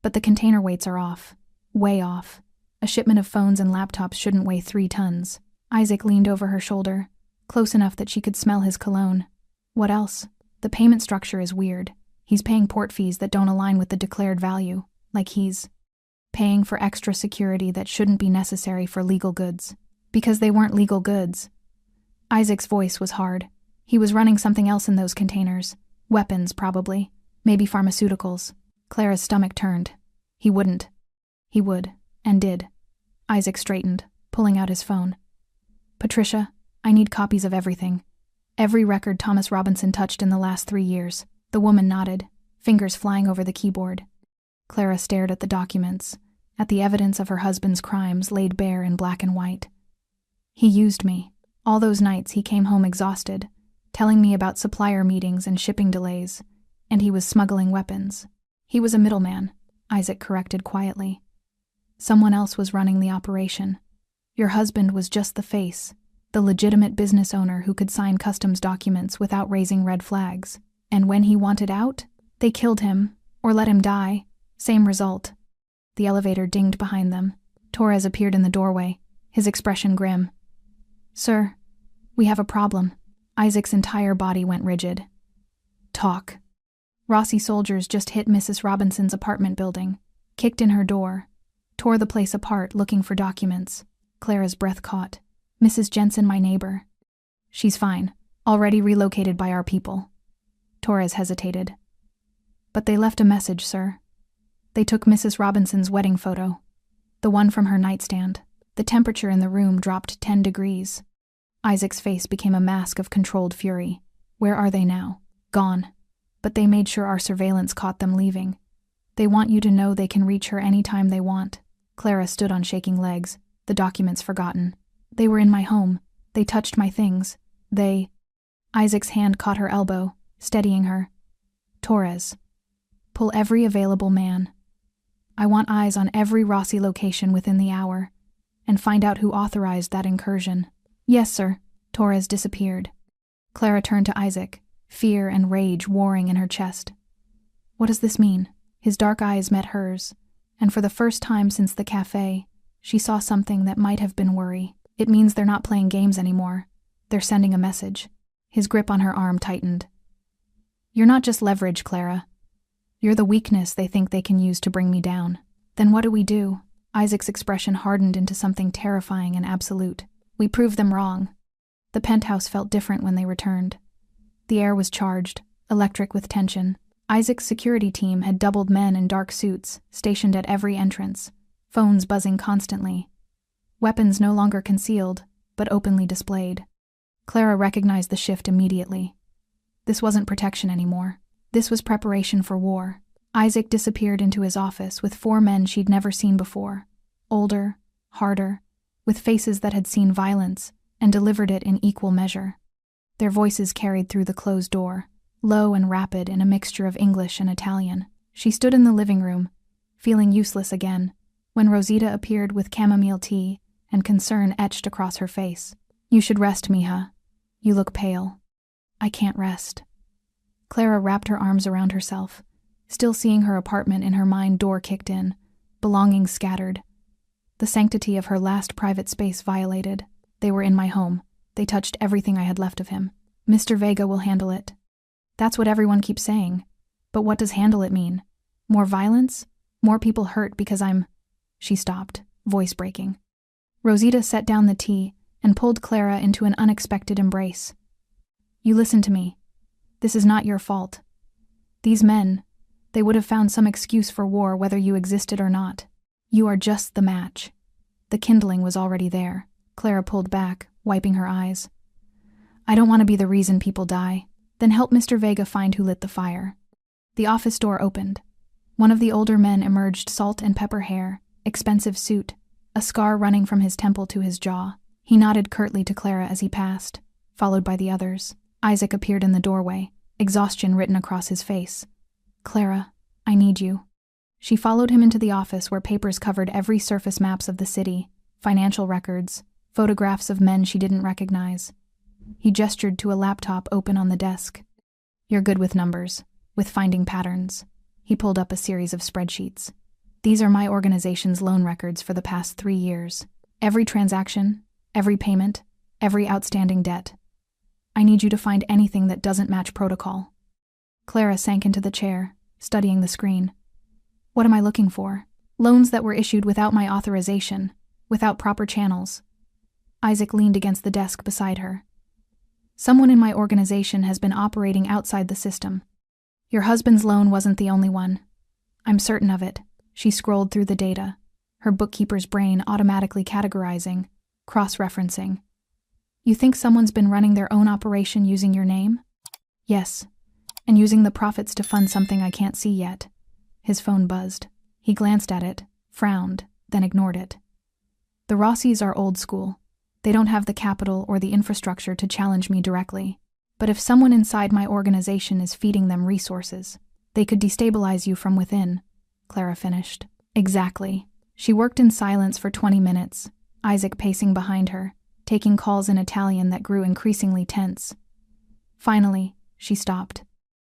But the container weights are off. Way off. A shipment of phones and laptops shouldn't weigh 3 tons. Isaac leaned over her shoulder, close enough that she could smell his cologne. What else? The payment structure is weird. He's paying port fees that don't align with the declared value, like he's paying for extra security that shouldn't be necessary for legal goods. Because they weren't legal goods. Isaac's voice was hard. He was running something else in those containers. Weapons, probably. Maybe pharmaceuticals. Clara's stomach turned. He wouldn't. He would, and did. Isaac straightened, pulling out his phone. Patricia, I need copies of everything. Every record Thomas Robinson touched in the last 3 years. The woman nodded, fingers flying over the keyboard. Clara stared at the documents, at the evidence of her husband's crimes laid bare in black and white. He used me. All those nights he came home exhausted, telling me about supplier meetings and shipping delays, and he was smuggling weapons. He was a middleman, Isaac corrected quietly. Someone else was running the operation. Your husband was just the face, the legitimate business owner who could sign customs documents without raising red flags. And when he wanted out, they killed him, or let him die. Same result. The elevator dinged behind them. Torres appeared in the doorway, his expression grim. Sir, we have a problem. Isaac's entire body went rigid. Talk. Rossi soldiers just hit Mrs. Robinson's apartment building, kicked in her door, tore the place apart looking for documents. Clara's breath caught. Mrs. Jensen, my neighbor. She's fine, already relocated by our people. Torres hesitated. But they left a message, sir. They took Mrs. Robinson's wedding photo, the one from her nightstand. The temperature in the room dropped 10 degrees. Isaac's face became a mask of controlled fury. Where are they now? Gone. But they made sure our surveillance caught them leaving. They want you to know they can reach her any time they want. Clara stood on shaking legs, the documents forgotten. They were in my home. They touched my things. Isaac's hand caught her elbow, steadying her. Torres. Pull every available man. I want eyes on every Rossi location within the hour, and find out who authorized that incursion." "Yes, sir." Torres disappeared. Clara turned to Isaac, fear and rage warring in her chest. What does this mean? His dark eyes met hers, and for the first time since the café, she saw something that might have been worry. It means they're not playing games anymore. They're sending a message. His grip on her arm tightened. "You're not just leverage, Clara. You're the weakness they think they can use to bring me down." "Then what do we do?" Isaac's expression hardened into something terrifying and absolute. "We prove them wrong." The penthouse felt different when they returned. The air was charged, electric with tension. Isaac's security team had doubled men in dark suits, stationed at every entrance, phones buzzing constantly. Weapons no longer concealed, but openly displayed. Clara recognized the shift immediately. This wasn't protection anymore. This was preparation for war. Isaac disappeared into his office with 4 men she'd never seen before. Older, harder, with faces that had seen violence and delivered it in equal measure. Their voices carried through the closed door, low and rapid in a mixture of English and Italian. She stood in the living room, feeling useless again, when Rosita appeared with chamomile tea and concern etched across her face. "You should rest, mija. You look pale." "I can't rest." Clara wrapped her arms around herself, still seeing her apartment in her mind. Door kicked in, belongings scattered. The sanctity of her last private space violated. They were in my home. They touched everything I had left of him. "Mr. Vega will handle it." That's what everyone keeps saying. But what does handle it mean? More violence? More people hurt because I'm... She stopped, voice breaking. Rosita set down the tea and pulled Clara into an unexpected embrace. "You listen to me. This is not your fault. These men, they would have found some excuse for war whether you existed or not. You are just the match." The kindling was already there. Clara pulled back, wiping her eyes. "I don't want to be the reason people die." "Then help Mr. Vega find who lit the fire." The office door opened. One of the older men emerged, salt and pepper hair, expensive suit, a scar running from his temple to his jaw. He nodded curtly to Clara as he passed, followed by the others. Isaac appeared in the doorway, exhaustion written across his face. "Clara, I need you." She followed him into the office where papers covered every surface maps of the city, financial records, photographs of men she didn't recognize. He gestured to a laptop open on the desk. "You're good with numbers, with finding patterns." He pulled up a series of spreadsheets. "These are my organization's loan records for the past 3 years. Every transaction, every payment, every outstanding debt. I need you to find anything that doesn't match protocol." Clara sank into the chair, studying the screen. "What am I looking for?" "Loans that were issued without my authorization, without proper channels." Isaac leaned against the desk beside her. "Someone in my organization has been operating outside the system. Your husband's loan wasn't the only one. I'm certain of it." She scrolled through the data, her bookkeeper's brain automatically categorizing, cross-referencing. "You think someone's been running their own operation using your name?" "Yes, and using the profits to fund something I can't see yet." His phone buzzed. He glanced at it, frowned, then ignored it. "The Rossis are old school. They don't have the capital or the infrastructure to challenge me directly. But if someone inside my organization is feeding them resources, they could destabilize you from within," Clara finished. "Exactly." She worked in silence for 20 minutes, Isaac pacing behind her, taking calls in Italian that grew increasingly tense. Finally, she stopped.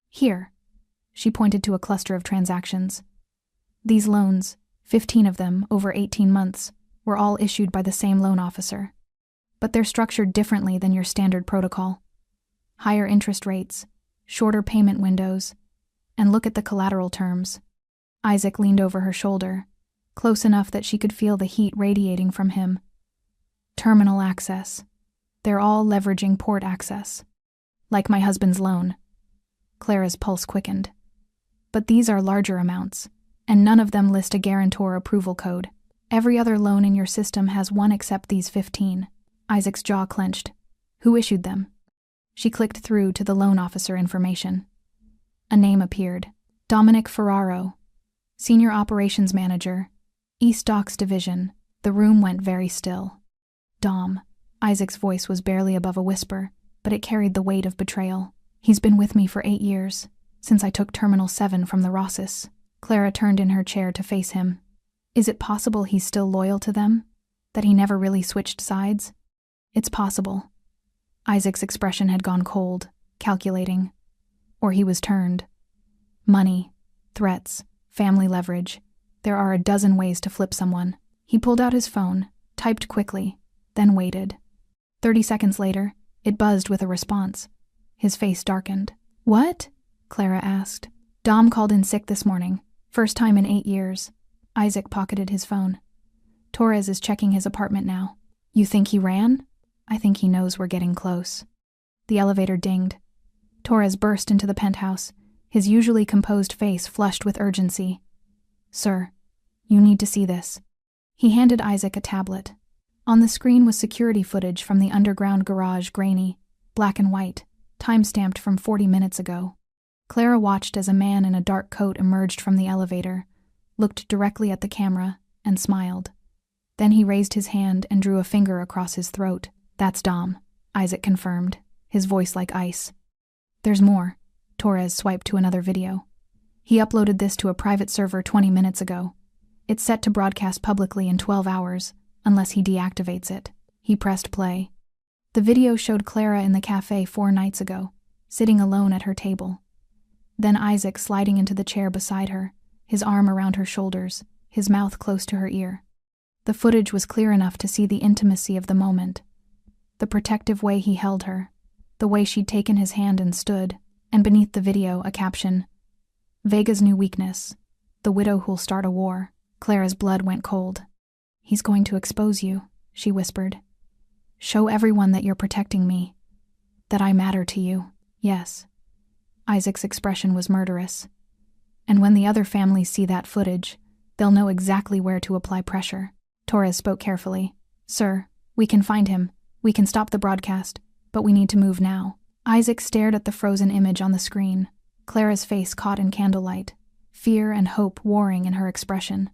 "Here." She pointed to a cluster of transactions. "These loans, 15 of them over 18 months, were all issued by the same loan officer. But they're structured differently than your standard protocol. Higher interest rates, shorter payment windows, and look at the collateral terms." Isaac leaned over her shoulder, close enough that she could feel the heat radiating from him. "Terminal access. They're all leveraging port access. Like my husband's loan." Clara's pulse quickened. "But these are larger amounts, and none of them list a guarantor approval code. Every other loan in your system has one except these 15. Isaac's jaw clenched. "Who issued them?" She clicked through to the loan officer information. A name appeared. Dominic Ferraro, Senior Operations Manager, East Docks Division. The room went very still. "Dom." Isaac's voice was barely above a whisper, but it carried the weight of betrayal. "He's been with me for 8 years. Since I took Terminal 7 from the Rosses. Clara turned in her chair to face him. Is it possible he's still loyal to them? That he never really switched sides? It's possible. Isaac's expression had gone cold, calculating. Or he was turned. Money, threats, family leverage. There are a dozen ways to flip someone. He pulled out his phone, typed quickly, then waited. 30 seconds later, it buzzed with a response. His face darkened. What? Clara asked. Dom called in sick this morning. First time in 8 years. Isaac pocketed his phone. Torres is checking his apartment now. You think he ran? I think he knows we're getting close. The elevator dinged. Torres burst into the penthouse, his usually composed face flushed with urgency. Sir, you need to see this. He handed Isaac a tablet. On the screen was security footage from the underground garage, grainy, black and white, time-stamped from 40 minutes ago. Clara watched as a man in a dark coat emerged from the elevator, looked directly at the camera, and smiled. Then he raised his hand and drew a finger across his throat. That's Dom, Isaac confirmed, his voice like ice. There's more. Torres swiped to another video. He uploaded this to a private server 20 minutes ago. It's set to broadcast publicly in 12 hours, unless he deactivates it. He pressed play. The video showed Clara in the cafe 4 nights ago, sitting alone at her table. Then Isaac sliding into the chair beside her, his arm around her shoulders, his mouth close to her ear. The footage was clear enough to see the intimacy of the moment. The protective way he held her, the way she'd taken his hand and stood, and beneath the video a caption, Vega's new weakness, the widow who'll start a war. Clara's blood went cold. He's going to expose you, she whispered. Show everyone that you're protecting me, that I matter to you. Yes. Isaac's expression was murderous. And when the other families see that footage, they'll know exactly where to apply pressure. Torres spoke carefully. Sir, we can find him. We can stop the broadcast, but we need to move now. Isaac stared at the frozen image on the screen, Clara's face caught in candlelight, fear and hope warring in her expression.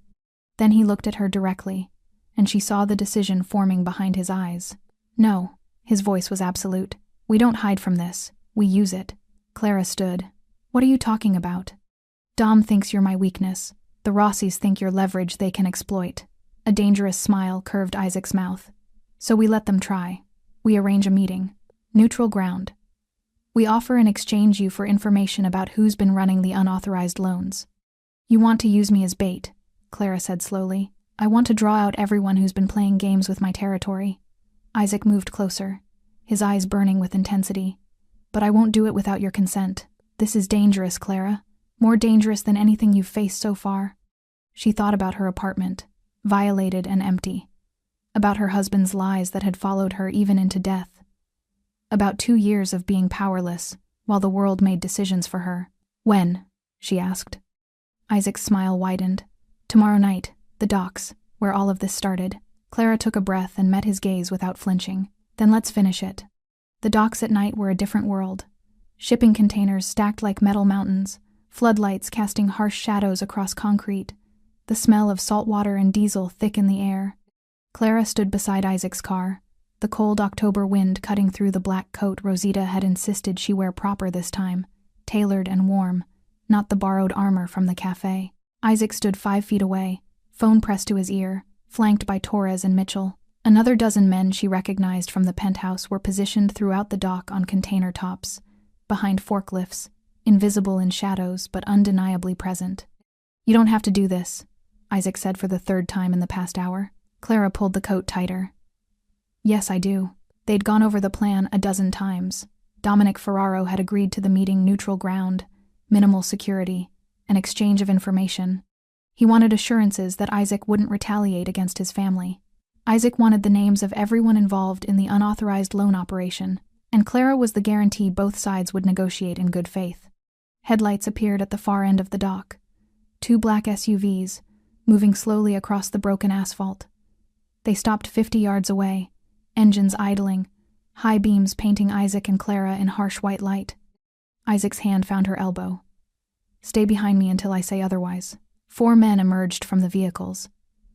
Then he looked at her directly, and she saw the decision forming behind his eyes. No, his voice was absolute. We don't hide from this. We use it. Clara stood. What are you talking about? Dom thinks you're my weakness. The Rossies think you're leverage they can exploit. A dangerous smile curved Isaac's mouth. So we let them try. We arrange a meeting. Neutral ground. We offer and exchange you for information about who's been running the unauthorized loans. You want to use me as bait, Clara said slowly. I want to draw out everyone who's been playing games with my territory. Isaac moved closer, his eyes burning with intensity. But I won't do it without your consent. This is dangerous, Clara. More dangerous than anything you've faced so far. She thought about her apartment, violated and empty. About her husband's lies that had followed her even into death. About 2 years of being powerless, while the world made decisions for her. When? She asked. Isaac's smile widened. Tomorrow night, the docks, where all of this started. Clara took a breath and met his gaze without flinching. Then let's finish it. The docks at night were a different world. Shipping containers stacked like metal mountains, floodlights casting harsh shadows across concrete, the smell of salt water and diesel thick in the air. Clara stood beside Isaac's car, the cold October wind cutting through the black coat Rosita had insisted she wear proper this time, tailored and warm, not the borrowed armor from the cafe. Isaac stood 5 feet away, phone pressed to his ear, flanked by Torres and Mitchell. Another dozen men she recognized from the penthouse were positioned throughout the dock on container tops, behind forklifts, invisible in shadows but undeniably present. You don't have to do this, Isaac said for the 3rd time in the past hour. Clara pulled the coat tighter. Yes, I do. They'd gone over the plan a dozen times. Dominic Ferraro had agreed to the meeting neutral ground, minimal security, an exchange of information. He wanted assurances that Isaac wouldn't retaliate against his family. Isaac wanted the names of everyone involved in the unauthorized loan operation, and Clara was the guarantee both sides would negotiate in good faith. Headlights appeared at the far end of the dock. 2 black SUVs, moving slowly across the broken asphalt. They stopped 50 yards away, engines idling, high beams painting Isaac and Clara in harsh white light. Isaac's hand found her elbow. Stay behind me until I say otherwise. 4 men emerged from the vehicles.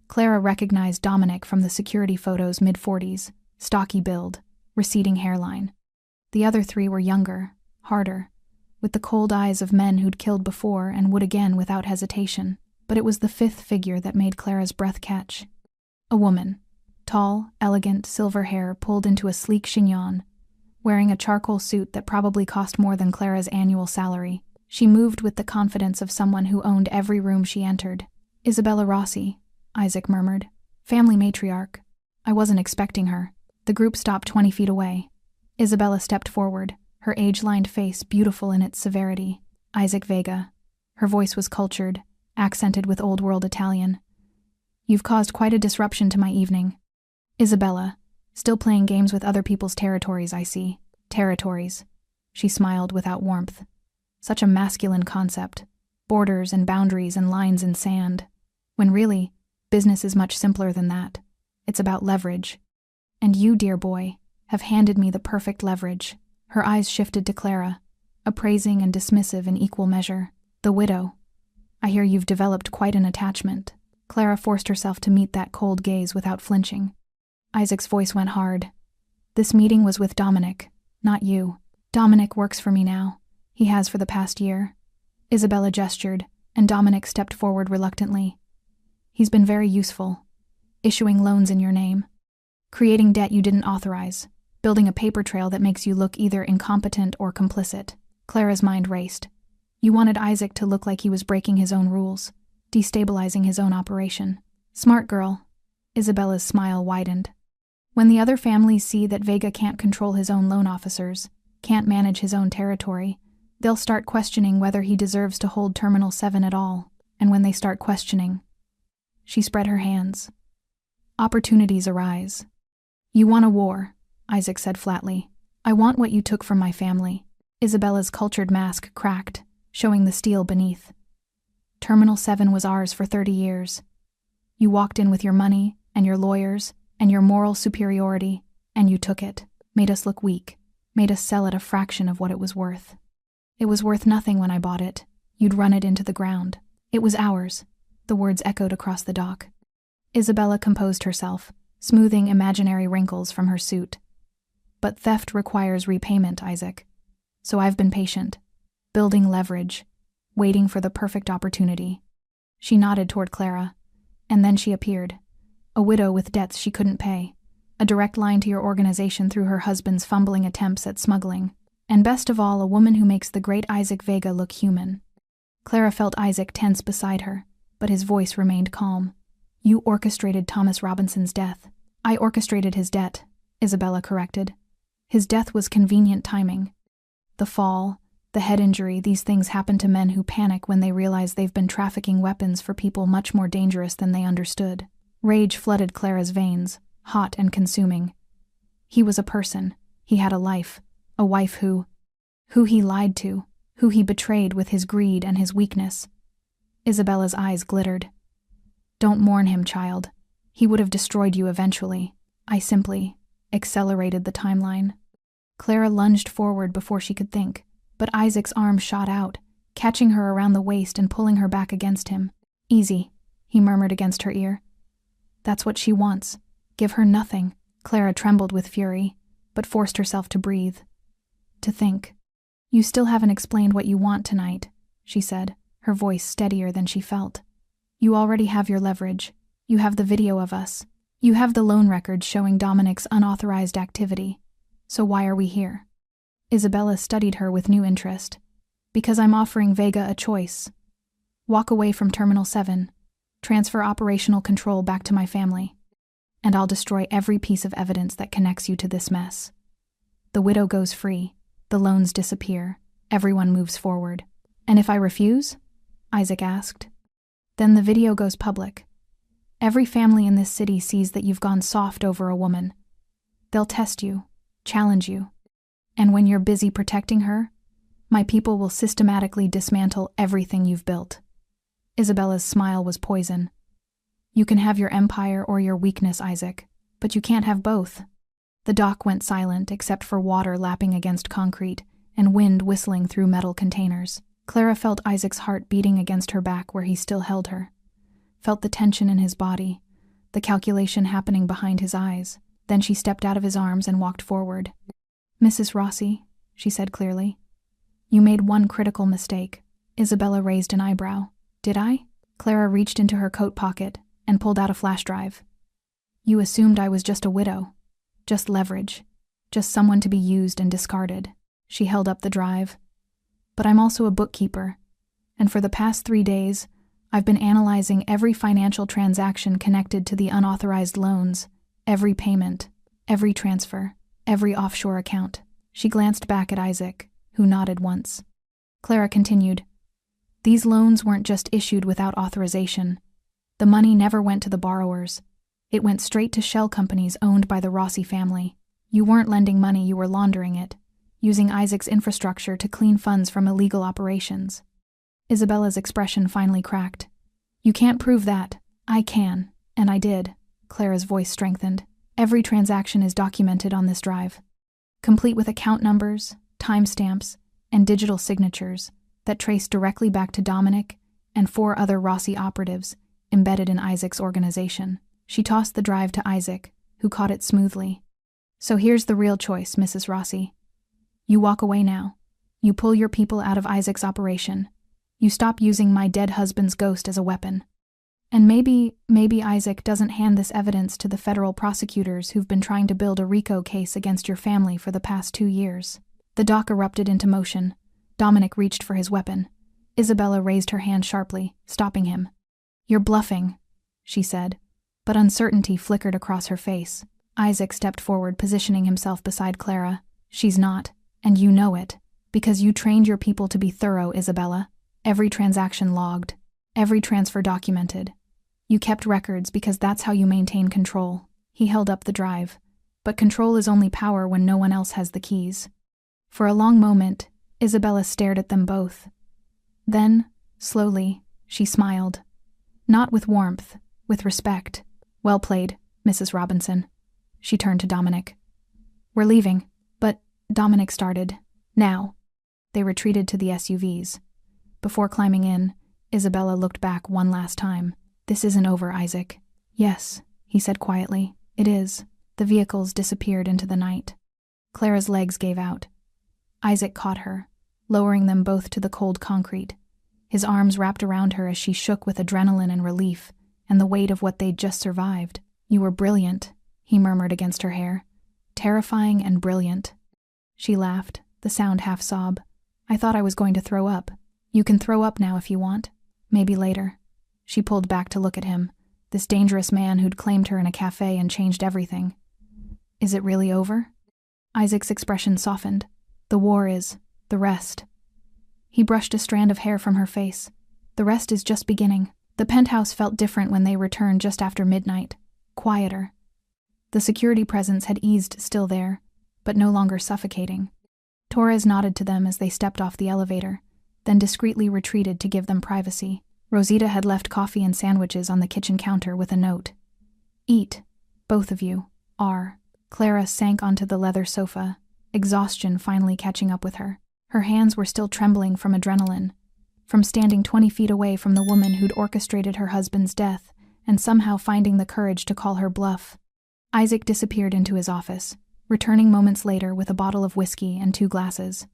Clara recognized Dominic from the security photos, mid-40s, stocky build, receding hairline. The other 3 were younger, harder, with the cold eyes of men who'd killed before and would again without hesitation. But it was the fifth figure that made Clara's breath catch. A woman. Tall, elegant, silver hair pulled into a sleek chignon, wearing a charcoal suit that probably cost more than Clara's annual salary. She moved with the confidence of someone who owned every room she entered. "Isabella Rossi," Isaac murmured. "Family matriarch. I wasn't expecting her." The group stopped 20 feet away. Isabella stepped forward, her age-lined face beautiful in its severity. "Isaac Vega." Her voice was cultured, accented with old-world Italian. "You've caused quite a disruption to my evening." "Isabella, still playing games with other people's territories, I see." "Territories." She smiled without warmth. Such a masculine concept. Borders and boundaries and lines in sand. When really, business is much simpler than that. It's about leverage. And you, dear boy, have handed me the perfect leverage. Her eyes shifted to Clara, appraising and dismissive in equal measure. "The widow. I hear you've developed quite an attachment." Clara forced herself to meet that cold gaze without flinching. Isaac's voice went hard. "This meeting was with Dominic, not you. Dominic works for me now. He has for the past year." Isabella gestured, and Dominic stepped forward reluctantly. "He's been very useful. Issuing loans in your name. Creating debt you didn't authorize. Building a paper trail that makes you look either incompetent or complicit." Clara's mind raced. You wanted Isaac to look like he was breaking his own rules, destabilizing his own operation. "Smart girl." Isabella's smile widened. "When the other families see that Vega can't control his own loan officers, can't manage his own territory, they'll start questioning whether he deserves to hold Terminal 7 at all. And when they start questioning..." She spread her hands. "Opportunities arise." "You want a war," Isaac said flatly. "I want what you took from my family." Isabella's cultured mask cracked, showing the steel beneath. "Terminal 7 was ours for 30 years. You walked in with your money, and your lawyers, and your moral superiority, and you took it, made us look weak, made us sell at a fraction of what it was worth. It was worth nothing when I bought it. You'd run it into the ground. It was ours." The words echoed across the dock. Isabella composed herself, smoothing imaginary wrinkles from her suit. "But theft requires repayment, Isaac. So I've been patient, building leverage, waiting for the perfect opportunity." She nodded toward Clara, and then she appeared, a widow with debts she couldn't pay, a direct line to your organization through her husband's fumbling attempts at smuggling, and best of all, a woman who makes the great Isaac Vega look human. Clara felt Isaac tense beside her, but his voice remained calm. "You orchestrated Thomas Robinson's death." "I orchestrated his debt," Isabella corrected. "His death was convenient timing. The fall, the head injury, these things happen to men who panic when they realize they've been trafficking weapons for people much more dangerous than they understood." Rage flooded Clara's veins, hot and consuming. He was a person. He had a life. A wife who he lied to, who he betrayed with his greed and his weakness. Isabella's eyes glittered. "Don't mourn him, child. He would have destroyed you eventually. I simply accelerated the timeline." Clara lunged forward before she could think, but Isaac's arm shot out, catching her around the waist and pulling her back against him. "Easy," he murmured against her ear. "That's what she wants. Give her nothing." Clara trembled with fury, but forced herself to breathe, to think. "You still haven't explained what you want tonight," she said, her voice steadier than she felt. "You already have your leverage. You have the video of us. You have the loan records showing Dominic's unauthorized activity. So why are we here?" Isabella studied her with new interest. "Because I'm offering Vega a choice. Walk away from Terminal 7, transfer operational control back to my family, and I'll destroy every piece of evidence that connects you to this mess. The widow goes free, the loans disappear, everyone moves forward. And if I refuse?" Isaac asked. "Then the video goes public. Every family in this city sees that you've gone soft over a woman. They'll test you, challenge you. And when you're busy protecting her, my people will systematically dismantle everything you've built." Isabella's smile was poison. "You can have your empire or your weakness, Isaac, but you can't have both." The dock went silent except for water lapping against concrete and wind whistling through metal containers. Clara felt Isaac's heart beating against her back where he still held her. Felt the tension in his body, the calculation happening behind his eyes. Then she stepped out of his arms and walked forward. "Mrs. Rossi," she said clearly, You made one critical mistake. Isabella raised an eyebrow. Did I? Clara reached into her coat pocket and pulled out a flash drive. You assumed I was just a widow. Just leverage. Just someone to be used and discarded. She held up the drive. But I'm also a bookkeeper, and for the past 3 days, I've been analyzing every financial transaction connected to the unauthorized loans, every payment, every transfer, every offshore account. She glanced back at Isaac, who nodded once. Clara continued, These loans weren't just issued without authorization. The money never went to the borrowers. It went straight to shell companies owned by the Rossi family. You weren't lending money, you were laundering it, using Isaac's infrastructure to clean funds from illegal operations. Isabella's expression finally cracked. You can't prove that. I can, and I did. Clara's voice strengthened. Every transaction is documented on this drive, complete with account numbers, timestamps, and digital signatures that trace directly back to Dominic and 4 other Rossi operatives embedded in Isaac's organization. She tossed the drive to Isaac, who caught it smoothly. So here's the real choice, Mrs. Rossi. You walk away now. You pull your people out of Isaac's operation. You stop using my dead husband's ghost as a weapon. And maybe Isaac doesn't hand this evidence to the federal prosecutors who've been trying to build a RICO case against your family for the past 2 years. The dock erupted into motion. Dominic reached for his weapon. Isabella raised her hand sharply, stopping him. You're bluffing, she said, but uncertainty flickered across her face. Isaac stepped forward, positioning himself beside Clara. She's not, and you know it, because you trained your people to be thorough, Isabella. Every transaction logged, every transfer documented. You kept records because that's how you maintain control. He held up the drive, but control is only power when no one else has the keys. For a long moment, Isabella stared at them both. Then, slowly, she smiled. Not with warmth, with respect. Well played, Mrs. Robinson. She turned to Dominic. We're leaving, but, Dominic started. Now. They retreated to the SUVs. Before climbing in, Isabella looked back one last time. This isn't over, Isaac. Yes, he said quietly. It is. The vehicles disappeared into the night. Clara's legs gave out. Isaac caught her, lowering them both to the cold concrete. His arms wrapped around her as she shook with adrenaline and relief, and the weight of what they'd just survived. You were brilliant, he murmured against her hair. Terrifying and brilliant. She laughed, the sound half-sob. I thought I was going to throw up. You can throw up now if you want. Maybe later. She pulled back to look at him, this dangerous man who'd claimed her in a cafe and changed everything. Is it really over? Isaac's expression softened. The war is. The rest. He brushed a strand of hair from her face. The rest is just beginning. The penthouse felt different when they returned just after midnight. Quieter. The security presence had eased still there, but no longer suffocating. Torres nodded to them as they stepped off the elevator, then discreetly retreated to give them privacy. Rosita had left coffee and sandwiches on the kitchen counter with a note. Eat, both of you. R. Clara sank onto the leather sofa, exhaustion finally catching up with her. Her hands were still trembling from adrenaline, from standing 20 feet away from the woman who'd orchestrated her husband's death and somehow finding the courage to call her bluff. Isaac disappeared into his office, returning moments later with a bottle of whiskey and 2 glasses.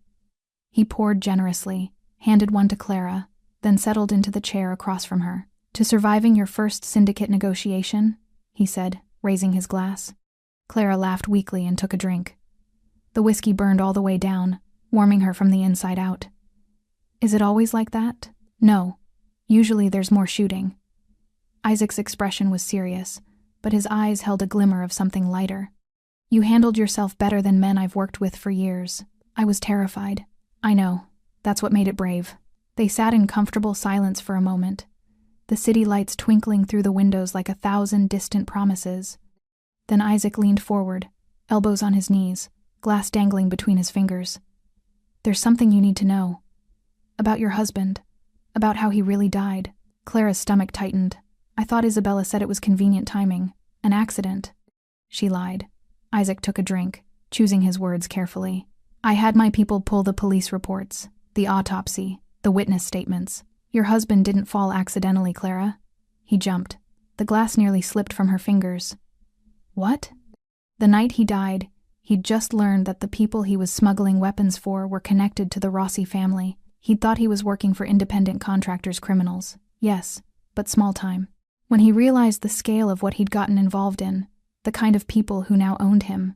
He poured generously, handed one to Clara, then settled into the chair across from her. To surviving your first syndicate negotiation, he said, raising his glass. Clara laughed weakly and took a drink. The whiskey burned all the way down, warming her from the inside out. Is it always like that? No. Usually there's more shooting. Isaac's expression was serious, but his eyes held a glimmer of something lighter. You handled yourself better than men I've worked with for years. I was terrified. I know. That's what made it brave. They sat in comfortable silence for a moment, the city lights twinkling through the windows like 1,000 distant promises. Then Isaac leaned forward, elbows on his knees, glass dangling between his fingers. There's something you need to know. About your husband. About how he really died. Clara's stomach tightened. I thought Isabella said it was convenient timing. An accident. She lied. Isaac took a drink, choosing his words carefully. I had my people pull the police reports, the autopsy, the witness statements. Your husband didn't fall accidentally, Clara. He jumped. The glass nearly slipped from her fingers. What? The night he died, He'd just learned that the people he was smuggling weapons for were connected to the Rossi family. He'd thought he was working for independent contractors, criminals. Yes, but small time. When he realized the scale of what he'd gotten involved in, the kind of people who now owned him,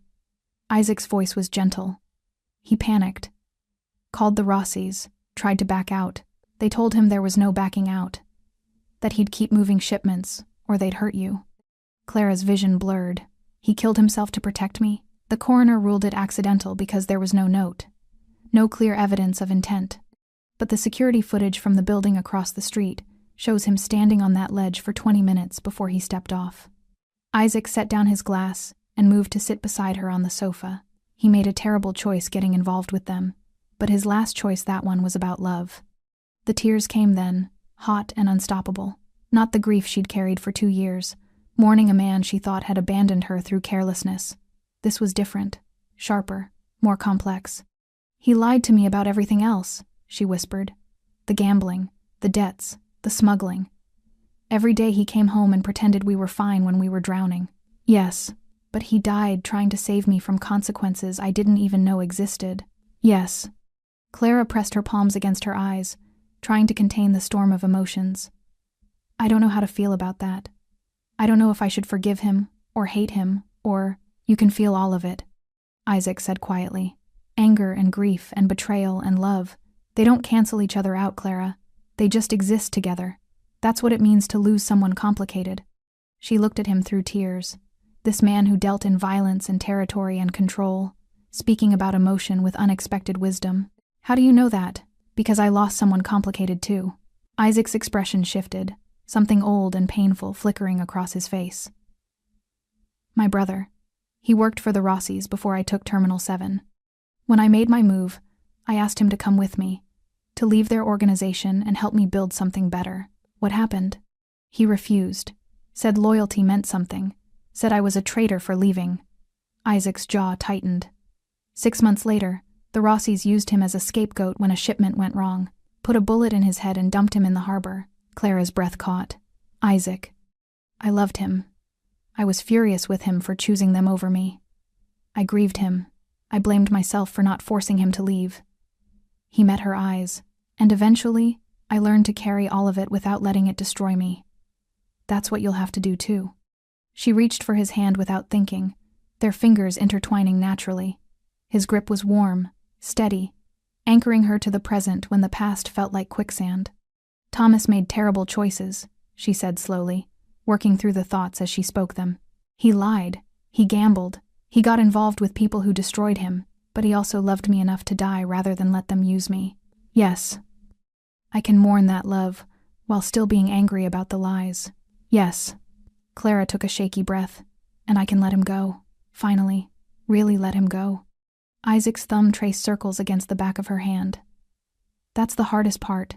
Isaac's voice was gentle. He panicked. Called the Rossis, tried to back out. They told him there was no backing out. That he'd keep moving shipments, or they'd hurt you. Clara's vision blurred. He killed himself to protect me? The coroner ruled it accidental because there was no note. No clear evidence of intent. But the security footage from the building across the street shows him standing on that ledge for 20 minutes before he stepped off. Isaac set down his glass and moved to sit beside her on the sofa. He made a terrible choice getting involved with them, but his last choice, that one, was about love. The tears came then, hot and unstoppable. Not the grief she'd carried for 2 years, mourning a man she thought had abandoned her through carelessness. This was different, sharper, more complex. "He lied to me about everything else," she whispered. "The gambling, the debts, the smuggling. Every day he came home and pretended we were fine when we were drowning. Yes, but he died trying to save me from consequences I didn't even know existed. Yes." Clara pressed her palms against her eyes, trying to contain the storm of emotions. "I don't know how to feel about that. I don't know if I should forgive him, or hate him, or—" "You can feel all of it," Isaac said quietly. "Anger and grief and betrayal and love. They don't cancel each other out, Clara. They just exist together. That's what it means to lose someone complicated." She looked at him through tears. This man who dealt in violence and territory and control, speaking about emotion with unexpected wisdom. "How do you know that?" "Because I lost someone complicated too." Isaac's expression shifted, something old and painful flickering across his face. "My brother. He worked for the Rossis before I took Terminal 7. When I made my move, I asked him to come with me, to leave their organization and help me build something better. What happened? He refused, said loyalty meant something, said I was a traitor for leaving." Isaac's jaw tightened. 6 months later, the Rossis used him as a scapegoat when a shipment went wrong, put a bullet in his head and dumped him in the harbor. Clara's breath caught. "Isaac. I loved him. I was furious with him for choosing them over me. I grieved him. I blamed myself for not forcing him to leave." He met her eyes, and eventually, I learned to carry all of it without letting it destroy me. That's what you'll have to do too. She reached for his hand without thinking, their fingers intertwining naturally. His grip was warm, steady, anchoring her to the present when the past felt like quicksand. "Thomas made terrible choices," she said slowly, working through the thoughts as she spoke them. "He lied, he gambled, he got involved with people who destroyed him, but he also loved me enough to die rather than let them use me. Yes. I can mourn that love, while still being angry about the lies. Yes." Clara took a shaky breath. "And I can let him go. Finally. Really let him go." Isaac's thumb traced circles against the back of her hand. "That's the hardest part.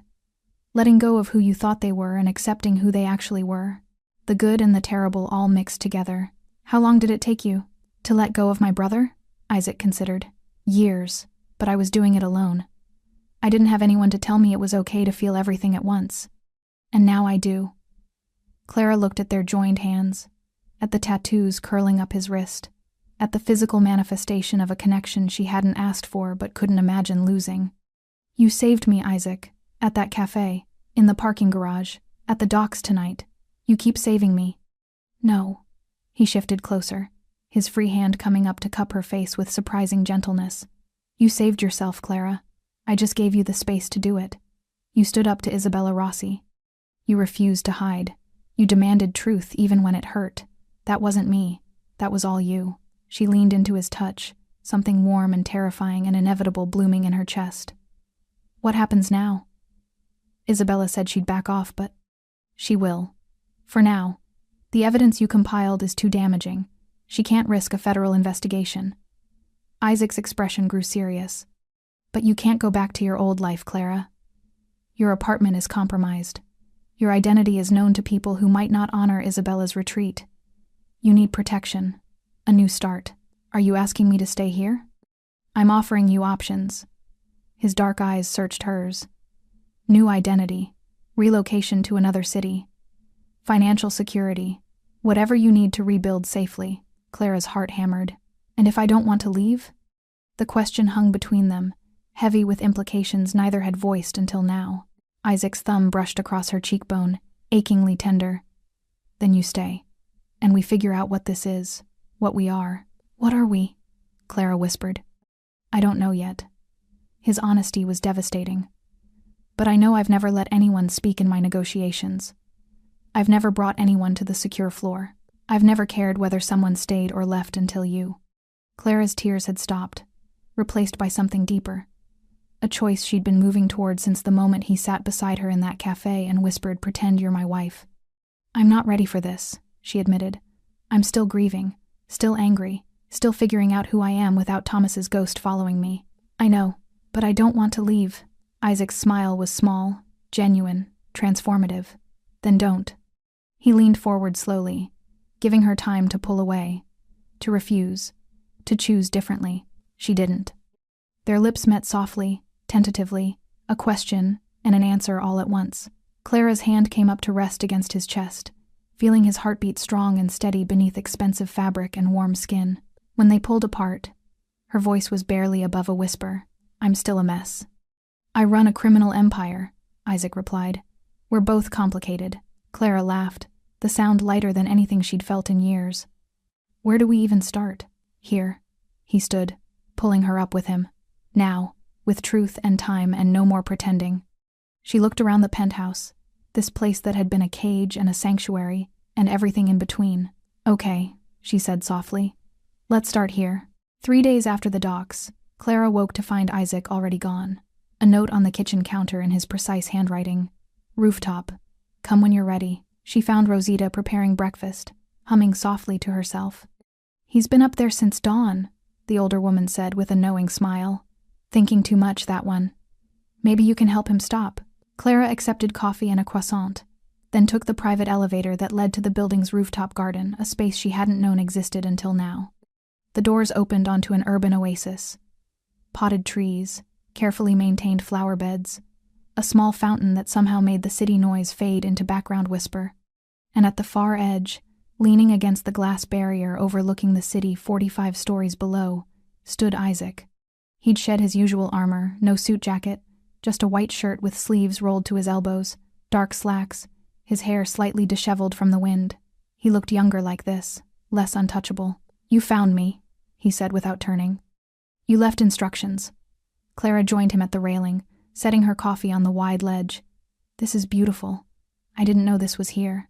Letting go of who you thought they were and accepting who they actually were. The good and the terrible all mixed together. How long did it take you to let go of my brother?" Isaac considered. "Years, but I was doing it alone. I didn't have anyone to tell me it was okay to feel everything at once. And now I do." Clara looked at their joined hands, at the tattoos curling up his wrist, at the physical manifestation of a connection she hadn't asked for but couldn't imagine losing. "You saved me, Isaac, at that cafe, in the parking garage, at the docks tonight. You keep saving me." "No." He shifted closer, his free hand coming up to cup her face with surprising gentleness. "You saved yourself, Clara. I just gave you the space to do it. You stood up to Isabella Rossi. You refused to hide. You demanded truth even when it hurt. That wasn't me. That was all you." She leaned into his touch, something warm and terrifying and inevitable blooming in her chest. "What happens now?" Isabella said she'd back off, but she will. For now. The evidence you compiled is too damaging. She can't risk a federal investigation. Isaac's expression grew serious. "But you can't go back to your old life, Clara. Your apartment is compromised. Your identity is known to people who might not honor Isabella's retreat. You need protection. A new start. Are you asking me to stay here?" "I'm offering you options." His dark eyes searched hers. "New identity. Relocation to another city. Financial security. Whatever you need to rebuild safely." Clara's heart hammered. And if I don't want to leave? The question hung between them, heavy with implications neither had voiced until now. Isaac's thumb brushed across her cheekbone, achingly tender. Then you stay. And we figure out what this is, what we are. What are we? Clara whispered. I don't know yet. His honesty was devastating. But I know I've never let anyone speak in my negotiations. I've never brought anyone to the secure floor. I've never cared whether someone stayed or left until you. Clara's tears had stopped, replaced by something deeper. A choice she'd been moving toward since the moment he sat beside her in that cafe and whispered, "Pretend you're my wife." I'm not ready for this, she admitted. I'm still grieving, still angry, still figuring out who I am without Thomas's ghost following me. I know, but I don't want to leave. Isaac's smile was small, genuine, transformative. Then don't. He leaned forward slowly, giving her time to pull away, to refuse, to choose differently. She didn't. Their lips met softly, tentatively, a question and an answer all at once. Clara's hand came up to rest against his chest, feeling his heartbeat strong and steady beneath expensive fabric and warm skin. When they pulled apart, her voice was barely above a whisper. I'm still a mess. I run a criminal empire, Isaac replied. We're both complicated. Clara laughed, the sound lighter than anything she'd felt in years. Where do we even start? Here. He stood, pulling her up with him. Now, with truth and time and no more pretending. She looked around the penthouse, this place that had been a cage and a sanctuary, and everything in between. Okay, she said softly. Let's start here. 3 days after the docks, Clara woke to find Isaac already gone. A note on the kitchen counter in his precise handwriting. Rooftop. Come when you're ready. She found Rosita preparing breakfast, humming softly to herself. He's been up there since dawn, the older woman said with a knowing smile. Thinking too much, that one. Maybe you can help him stop. Clara accepted coffee and a croissant, then took the private elevator that led to the building's rooftop garden, a space she hadn't known existed until now. The doors opened onto an urban oasis. Potted trees, carefully maintained flower beds, a small fountain that somehow made the city noise fade into background whisper. And at the far edge, leaning against the glass barrier overlooking the city 45 stories below, stood Isaac. He'd shed his usual armor, no suit jacket, just a white shirt with sleeves rolled to his elbows, dark slacks, his hair slightly disheveled from the wind. He looked younger like this, less untouchable. You found me, he said without turning. You left instructions. Clara joined him at the railing, setting her coffee on the wide ledge. This is beautiful. I didn't know this was here.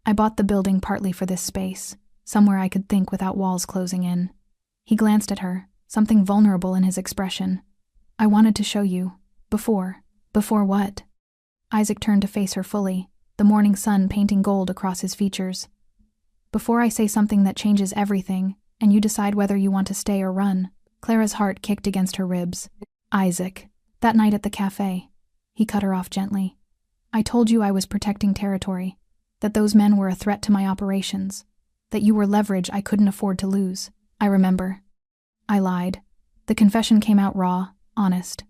I bought the building partly for this space, somewhere I could think without walls closing in. He glanced at her, something vulnerable in his expression. I wanted to show you. Before. Before what? Isaac turned to face her fully, the morning sun painting gold across his features. Before I say something that changes everything, and you decide whether you want to stay or run. Clara's heart kicked against her ribs. Isaac. That night at the cafe. He cut her off gently. I told you I was protecting territory, that those men were a threat to my operations, that you were leverage I couldn't afford to lose. I remember. I lied. The confession came out raw, honest.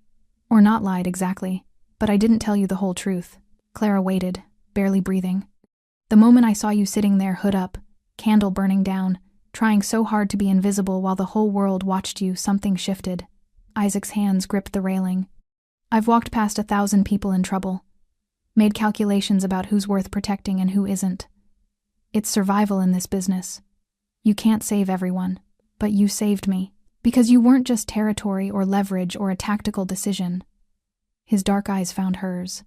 Or not lied exactly, but I didn't tell you the whole truth. Clara waited, barely breathing. The moment I saw you sitting there hood up, candle burning down, trying so hard to be invisible while the whole world watched you, something shifted. Isaac's hands gripped the railing. I've walked past 1,000 people in trouble, made calculations about who's worth protecting and who isn't. It's survival in this business. You can't save everyone, but you saved me, because you weren't just territory or leverage or a tactical decision. His dark eyes found hers.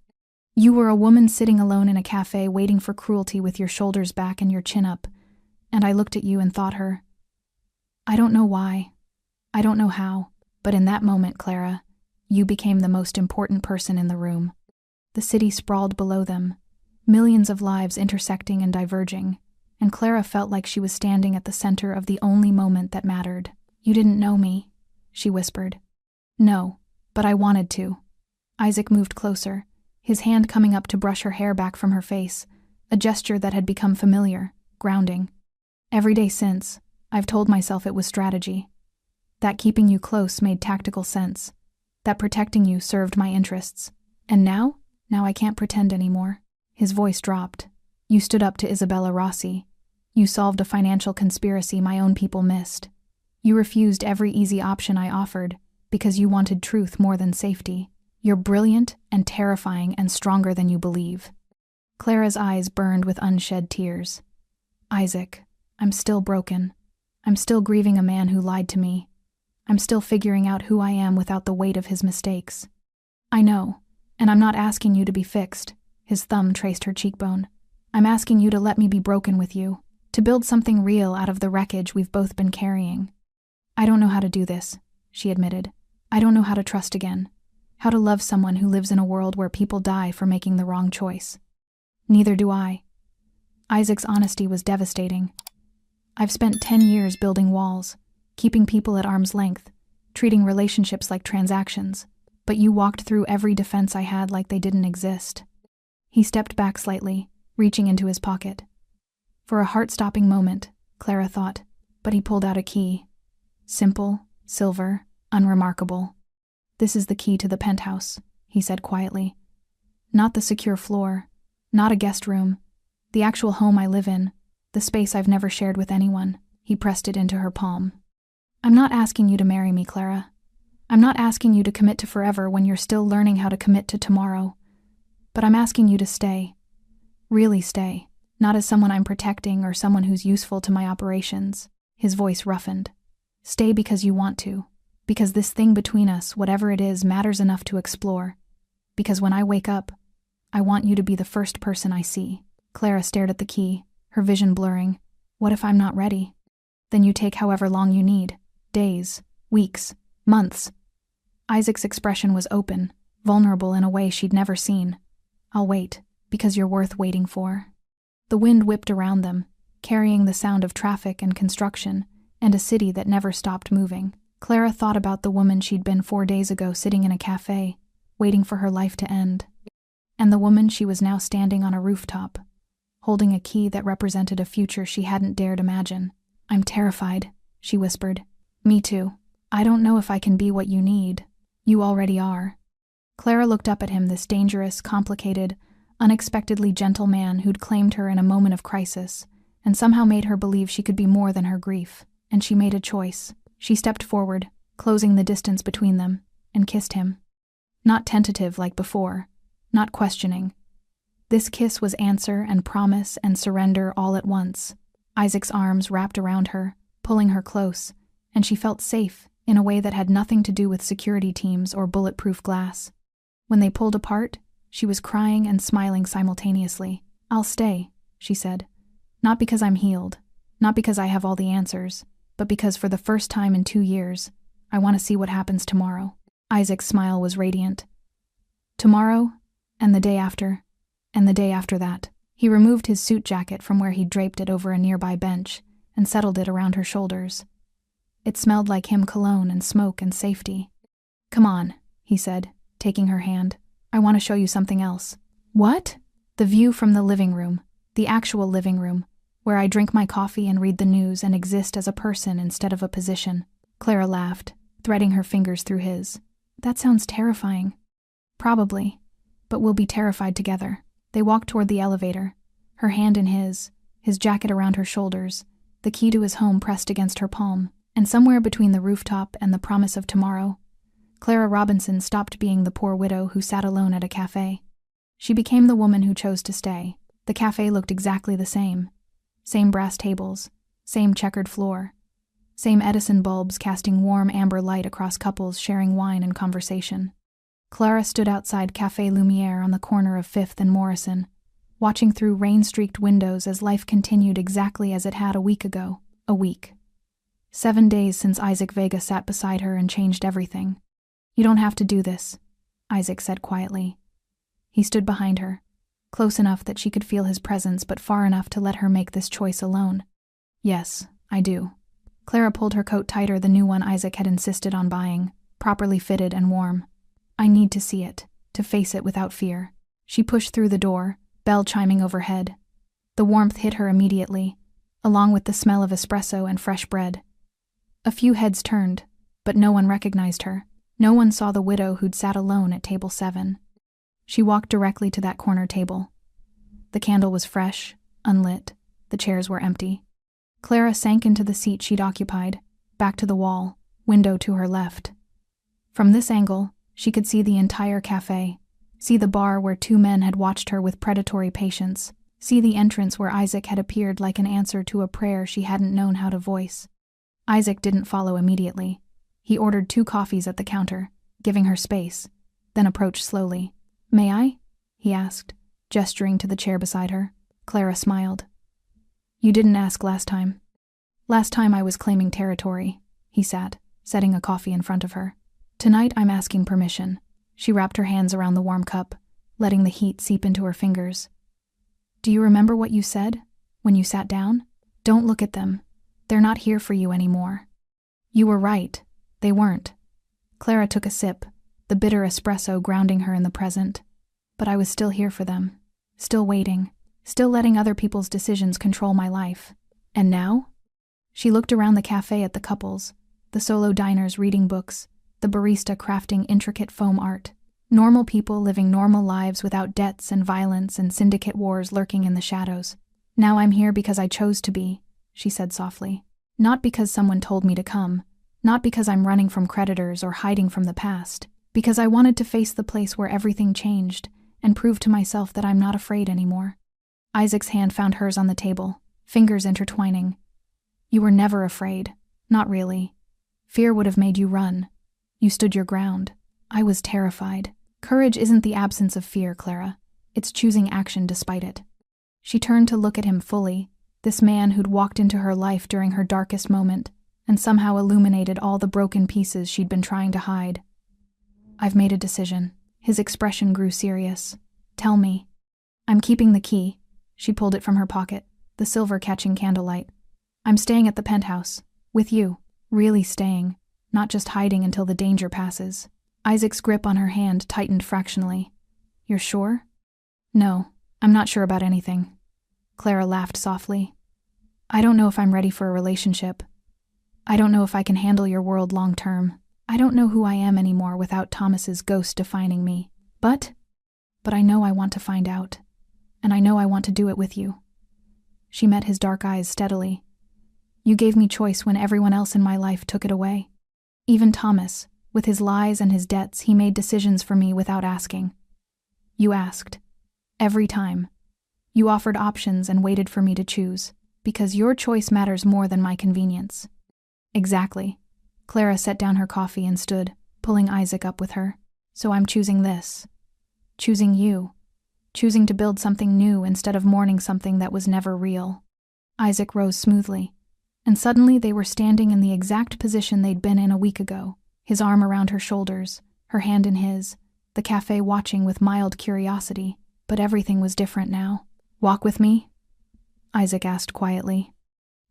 You were a woman sitting alone in a cafe waiting for cruelty with your shoulders back and your chin up, and I looked at you and thought her. I don't know why. I don't know how, but in that moment, Clara, you became the most important person in the room. The city sprawled below them, millions of lives intersecting and diverging, and Clara felt like she was standing at the center of the only moment that mattered. You didn't know me, she whispered. No, but I wanted to. Isaac moved closer, his hand coming up to brush her hair back from her face, a gesture that had become familiar, grounding. Every day since, I've told myself it was strategy. That keeping you close made tactical sense. That protecting you served my interests. And now I can't pretend anymore. His voice dropped. You stood up to Isabella Rossi. You solved a financial conspiracy my own people missed. You refused every easy option I offered because you wanted truth more than safety. You're brilliant and terrifying and stronger than you believe." Clara's eyes burned with unshed tears. "Isaac, I'm still broken. I'm still grieving a man who lied to me. I'm still figuring out who I am without the weight of his mistakes." "I know, and I'm not asking you to be fixed." His thumb traced her cheekbone. "I'm asking you to let me be broken with you, to build something real out of the wreckage we've both been carrying." "I don't know how to do this," she admitted. "I don't know how to trust again, how to love someone who lives in a world where people die for making the wrong choice." "Neither do I." Isaac's honesty was devastating. "I've spent 10 years building walls, keeping people at arm's length, treating relationships like transactions, but you walked through every defense I had like they didn't exist." He stepped back slightly, reaching into his pocket. For a heart-stopping moment, Clara thought, but he pulled out a key. Simple, silver, unremarkable. "This is the key to the penthouse," he said quietly. "Not the secure floor, not a guest room, the actual home I live in, the space I've never shared with anyone." He pressed it into her palm. "I'm not asking you to marry me, Clara. I'm not asking you to commit to forever when you're still learning how to commit to tomorrow. But I'm asking you to stay. Really stay. Not as someone I'm protecting or someone who's useful to my operations." His voice roughened. "Stay because you want to. Because this thing between us, whatever it is, matters enough to explore. Because when I wake up, I want you to be the first person I see." Clara stared at the key, her vision blurring. "What if I'm not ready?" "Then you take however long you need. Days, weeks, months." Isaac's expression was open, vulnerable in a way she'd never seen. "I'll wait, because you're worth waiting for." The wind whipped around them, carrying the sound of traffic and construction, and a city that never stopped moving. Clara thought about the woman she'd been 4 days ago sitting in a cafe, waiting for her life to end. And the woman she was now standing on a rooftop, holding a key that represented a future she hadn't dared imagine. "I'm terrified," she whispered. "Me too. I don't know if I can be what you need. You already are." Clara looked up at him, this dangerous, complicated, unexpectedly gentle man who'd claimed her in a moment of crisis, and somehow made her believe she could be more than her grief. And she made a choice. She stepped forward, closing the distance between them, and kissed him. Not tentative like before, not questioning. This kiss was answer and promise and surrender all at once. Isaac's arms wrapped around her, pulling her close, and she felt safe in a way that had nothing to do with security teams or bulletproof glass. When they pulled apart, she was crying and smiling simultaneously. "I'll stay," she said. "Not because I'm healed, not because I have all the answers, but because for the first time in 2 years, I want to see what happens tomorrow." Isaac's smile was radiant. "Tomorrow, and the day after, and the day after that." He removed his suit jacket from where he'd draped it over a nearby bench and settled it around her shoulders. It smelled like him cologne and smoke and safety. "Come on," he said, taking her hand. "I want to show you something else." "What?" "The view from the living room, the actual living room, where I drink my coffee and read the news and exist as a person instead of a position." Clara laughed, threading her fingers through his. "That sounds terrifying." "Probably, but we'll be terrified together." They walked toward the elevator, her hand in his jacket around her shoulders, the key to his home pressed against her palm, and somewhere between the rooftop and the promise of tomorrow, Clara Robinson stopped being the poor widow who sat alone at a cafe. She became the woman who chose to stay. The cafe looked exactly the same. Same brass tables, same checkered floor, same Edison bulbs casting warm amber light across couples sharing wine and conversation. Clara stood outside Café Lumière on the corner of 5th and Morrison, watching through rain-streaked windows as life continued exactly as it had a week ago. A week. 7 days since Isaac Vega sat beside her and changed everything. "You don't have to do this," Isaac said quietly. He stood behind her, close enough that she could feel his presence but far enough to let her make this choice alone. "Yes, I do." Clara pulled her coat tighter, the new one Isaac had insisted on buying, properly fitted and warm. "I need to see it, to face it without fear." She pushed through the door, bell chiming overhead. The warmth hit her immediately, along with the smell of espresso and fresh bread. A few heads turned, but no one recognized her. No one saw the widow who'd sat alone at table 7. She walked directly to that corner table. The candle was fresh, unlit. The chairs were empty. Clara sank into the seat she'd occupied, back to the wall, window to her left. From this angle, she could see the entire cafe, see the bar where two men had watched her with predatory patience, see the entrance where Isaac had appeared like an answer to a prayer she hadn't known how to voice. Isaac didn't follow immediately. He ordered 2 coffees at the counter, giving her space, then approached slowly. "May I?" he asked, gesturing to the chair beside her. Clara smiled. "You didn't ask last time." "Last time I was claiming territory," he sat, setting a coffee in front of her. "Tonight I'm asking permission." She wrapped her hands around the warm cup, letting the heat seep into her fingers. "Do you remember what you said when you sat down? Don't look at them. They're not here for you anymore." "You were right. They weren't." Clara took a sip, the bitter espresso grounding her in the present. "But I was still here for them, still waiting, still letting other people's decisions control my life. And now?" She looked around the cafe at the couples, the solo diners reading books, the barista crafting intricate foam art. Normal people living normal lives without debts and violence and syndicate wars lurking in the shadows. "Now I'm here because I chose to be," she said softly. "Not because someone told me to come, not because I'm running from creditors or hiding from the past, because I wanted to face the place where everything changed and prove to myself that I'm not afraid anymore." Isaac's hand found hers on the table, fingers intertwining. "You were never afraid. Not really. Fear would have made you run. You stood your ground. I was terrified. Courage isn't the absence of fear, Clara. It's choosing action despite it." She turned to look at him fully, this man who'd walked into her life during her darkest moment and somehow illuminated all the broken pieces she'd been trying to hide. "I've made a decision." His expression grew serious. "Tell me." "I'm keeping the key." She pulled it from her pocket, the silver catching candlelight. "I'm staying at the penthouse. With you. Really staying. Not just hiding until the danger passes." Isaac's grip on her hand tightened fractionally. "You're sure?" "No, I'm not sure about anything." Clara laughed softly. "I don't know if I'm ready for a relationship. I don't know if I can handle your world long term. I don't know who I am anymore without Thomas's ghost defining me. But I know I want to find out. And I know I want to do it with you." She met his dark eyes steadily. "You gave me choice when everyone else in my life took it away. Even Thomas, with his lies and his debts, he made decisions for me without asking. You asked. Every time. You offered options and waited for me to choose, because your choice matters more than my convenience." "Exactly." Clara set down her coffee and stood, pulling Isaac up with her. "So I'm choosing this. Choosing you. Choosing to build something new instead of mourning something that was never real." Isaac rose smoothly, and suddenly they were standing in the exact position they'd been in a week ago, his arm around her shoulders, her hand in his, the cafe watching with mild curiosity, but everything was different now. "Walk with me?" Isaac asked quietly.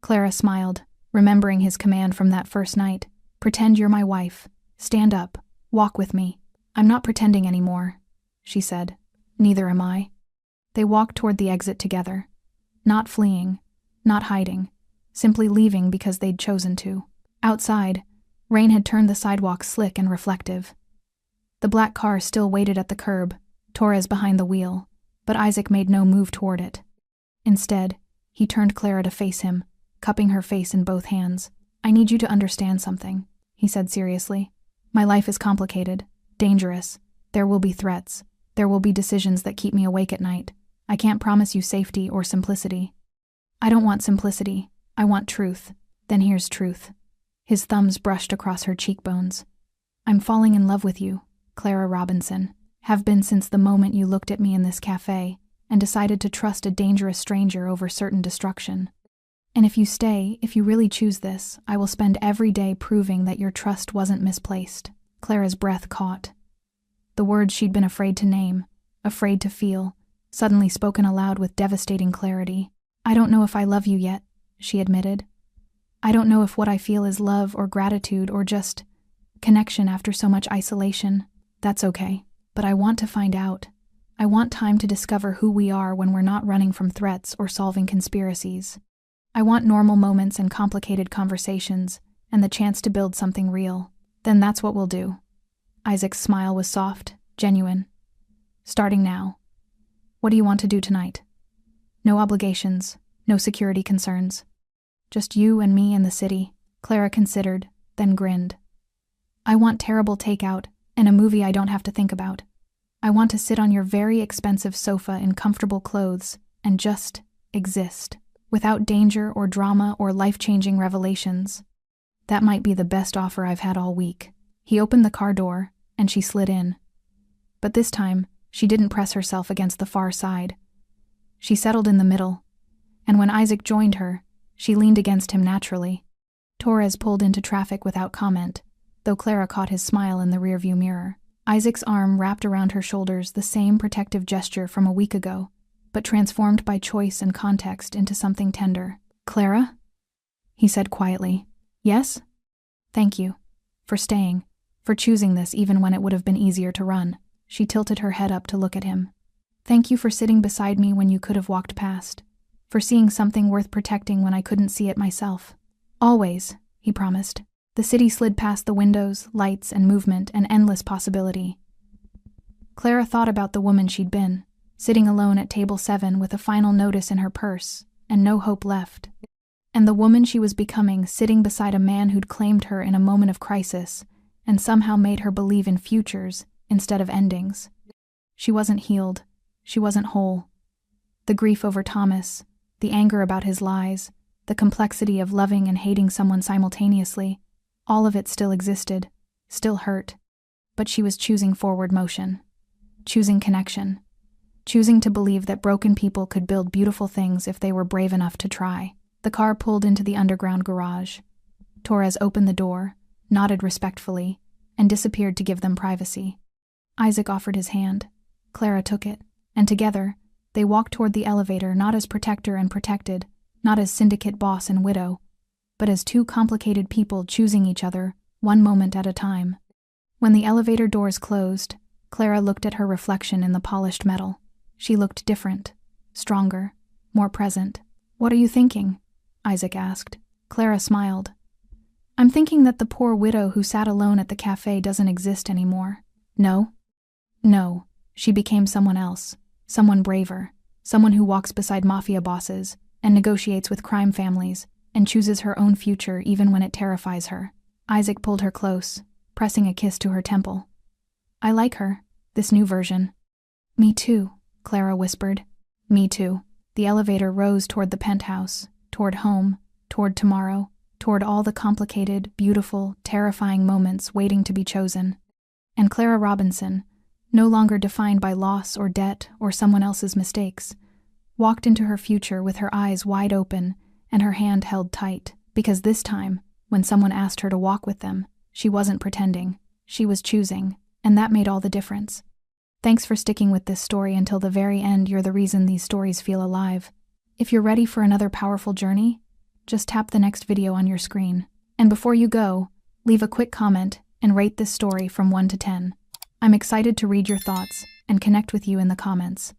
Clara smiled, remembering his command from that first night. "Pretend you're my wife. Stand up. Walk with me." "I'm not pretending anymore," she said. "Neither am I." They walked toward the exit together. Not fleeing, not hiding, simply leaving because they'd chosen to. Outside, rain had turned the sidewalk slick and reflective. The black car still waited at the curb, Torres behind the wheel, but Isaac made no move toward it. Instead, he turned Clara to face him, cupping her face in both hands. "I need you to understand something," he said seriously. "My life is complicated, dangerous. There will be threats. There will be decisions that keep me awake at night. I can't promise you safety or simplicity. I don't want simplicity. I want truth. Then here's truth." His thumbs brushed across her cheekbones. "I'm falling in love with you, Clara Robinson. Have been since the moment you looked at me in this cafe and decided to trust a dangerous stranger over certain destruction. And if you stay, if you really choose this, I will spend every day proving that your trust wasn't misplaced." Clara's breath caught. The words she'd been afraid to name, afraid to feel, suddenly spoken aloud with devastating clarity. "I don't know if I love you yet," she admitted. "I don't know if what I feel is love or gratitude or just connection after so much isolation. That's okay. But I want to find out. I want time to discover who we are when we're not running from threats or solving conspiracies. I want normal moments and complicated conversations, and the chance to build something real. Then that's what we'll do." Isaac's smile was soft, genuine. "Starting now. What do you want to do tonight? No obligations, no security concerns. Just you and me in the city, Clara considered, then grinned. I want terrible takeout and a movie I don't have to think about. I want to sit on your very expensive sofa in comfortable clothes and just exist, without danger or drama or life-changing revelations. That might be the best offer I've had all week. He opened the car door, and she slid in. But this time, she didn't press herself against the far side. She settled in the middle, and when Isaac joined her, she leaned against him naturally. Torres pulled into traffic without comment, though Clara caught his smile in the rearview mirror. Isaac's arm wrapped around her shoulders, the same protective gesture from a week ago, but transformed by choice and context into something tender. Clara? He said quietly. Yes? Thank you. For staying. For choosing this even when it would have been easier to run. She tilted her head up to look at him. Thank you for sitting beside me when you could have walked past. For seeing something worth protecting when I couldn't see it myself. Always, he promised. The city slid past the windows, lights, and movement, and endless possibility. Clara thought about the woman she'd been, sitting alone at table 7 with a final notice in her purse, and no hope left. And the woman she was becoming, sitting beside a man who'd claimed her in a moment of crisis, and somehow made her believe in futures instead of endings. She wasn't healed. She wasn't whole. The grief over Thomas, the anger about his lies, the complexity of loving and hating someone simultaneously, all of it still existed, still hurt. But she was choosing forward motion, choosing connection, choosing to believe that broken people could build beautiful things if they were brave enough to try. The car pulled into the underground garage. Torres opened the door, nodded respectfully, and disappeared to give them privacy. Isaac offered his hand. Clara took it, and together, they walked toward the elevator, not as protector and protected, not as syndicate boss and widow, but as two complicated people choosing each other, one moment at a time. When the elevator doors closed, Clara looked at her reflection in the polished metal. She looked different, stronger, more present. What are you thinking? Isaac asked. Clara smiled. I'm thinking that the poor widow who sat alone at the cafe doesn't exist anymore. No? No. She became someone else, someone braver, someone who walks beside mafia bosses and negotiates with crime families and chooses her own future even when it terrifies her. Isaac pulled her close, pressing a kiss to her temple. I like her, this new version. Me too, Clara whispered. Me too. The elevator rose toward the penthouse, toward home, toward tomorrow, toward all the complicated, beautiful, terrifying moments waiting to be chosen. And Clara Robinson, no longer defined by loss or debt or someone else's mistakes, walked into her future with her eyes wide open and her hand held tight, because this time, when someone asked her to walk with them, she wasn't pretending. She was choosing, and that made all the difference. Thanks for sticking with this story until the very end. You're the reason these stories feel alive. If you're ready for another powerful journey, just tap the next video on your screen. And before you go, leave a quick comment and rate this story from 1 to 10. I'm excited to read your thoughts and connect with you in the comments.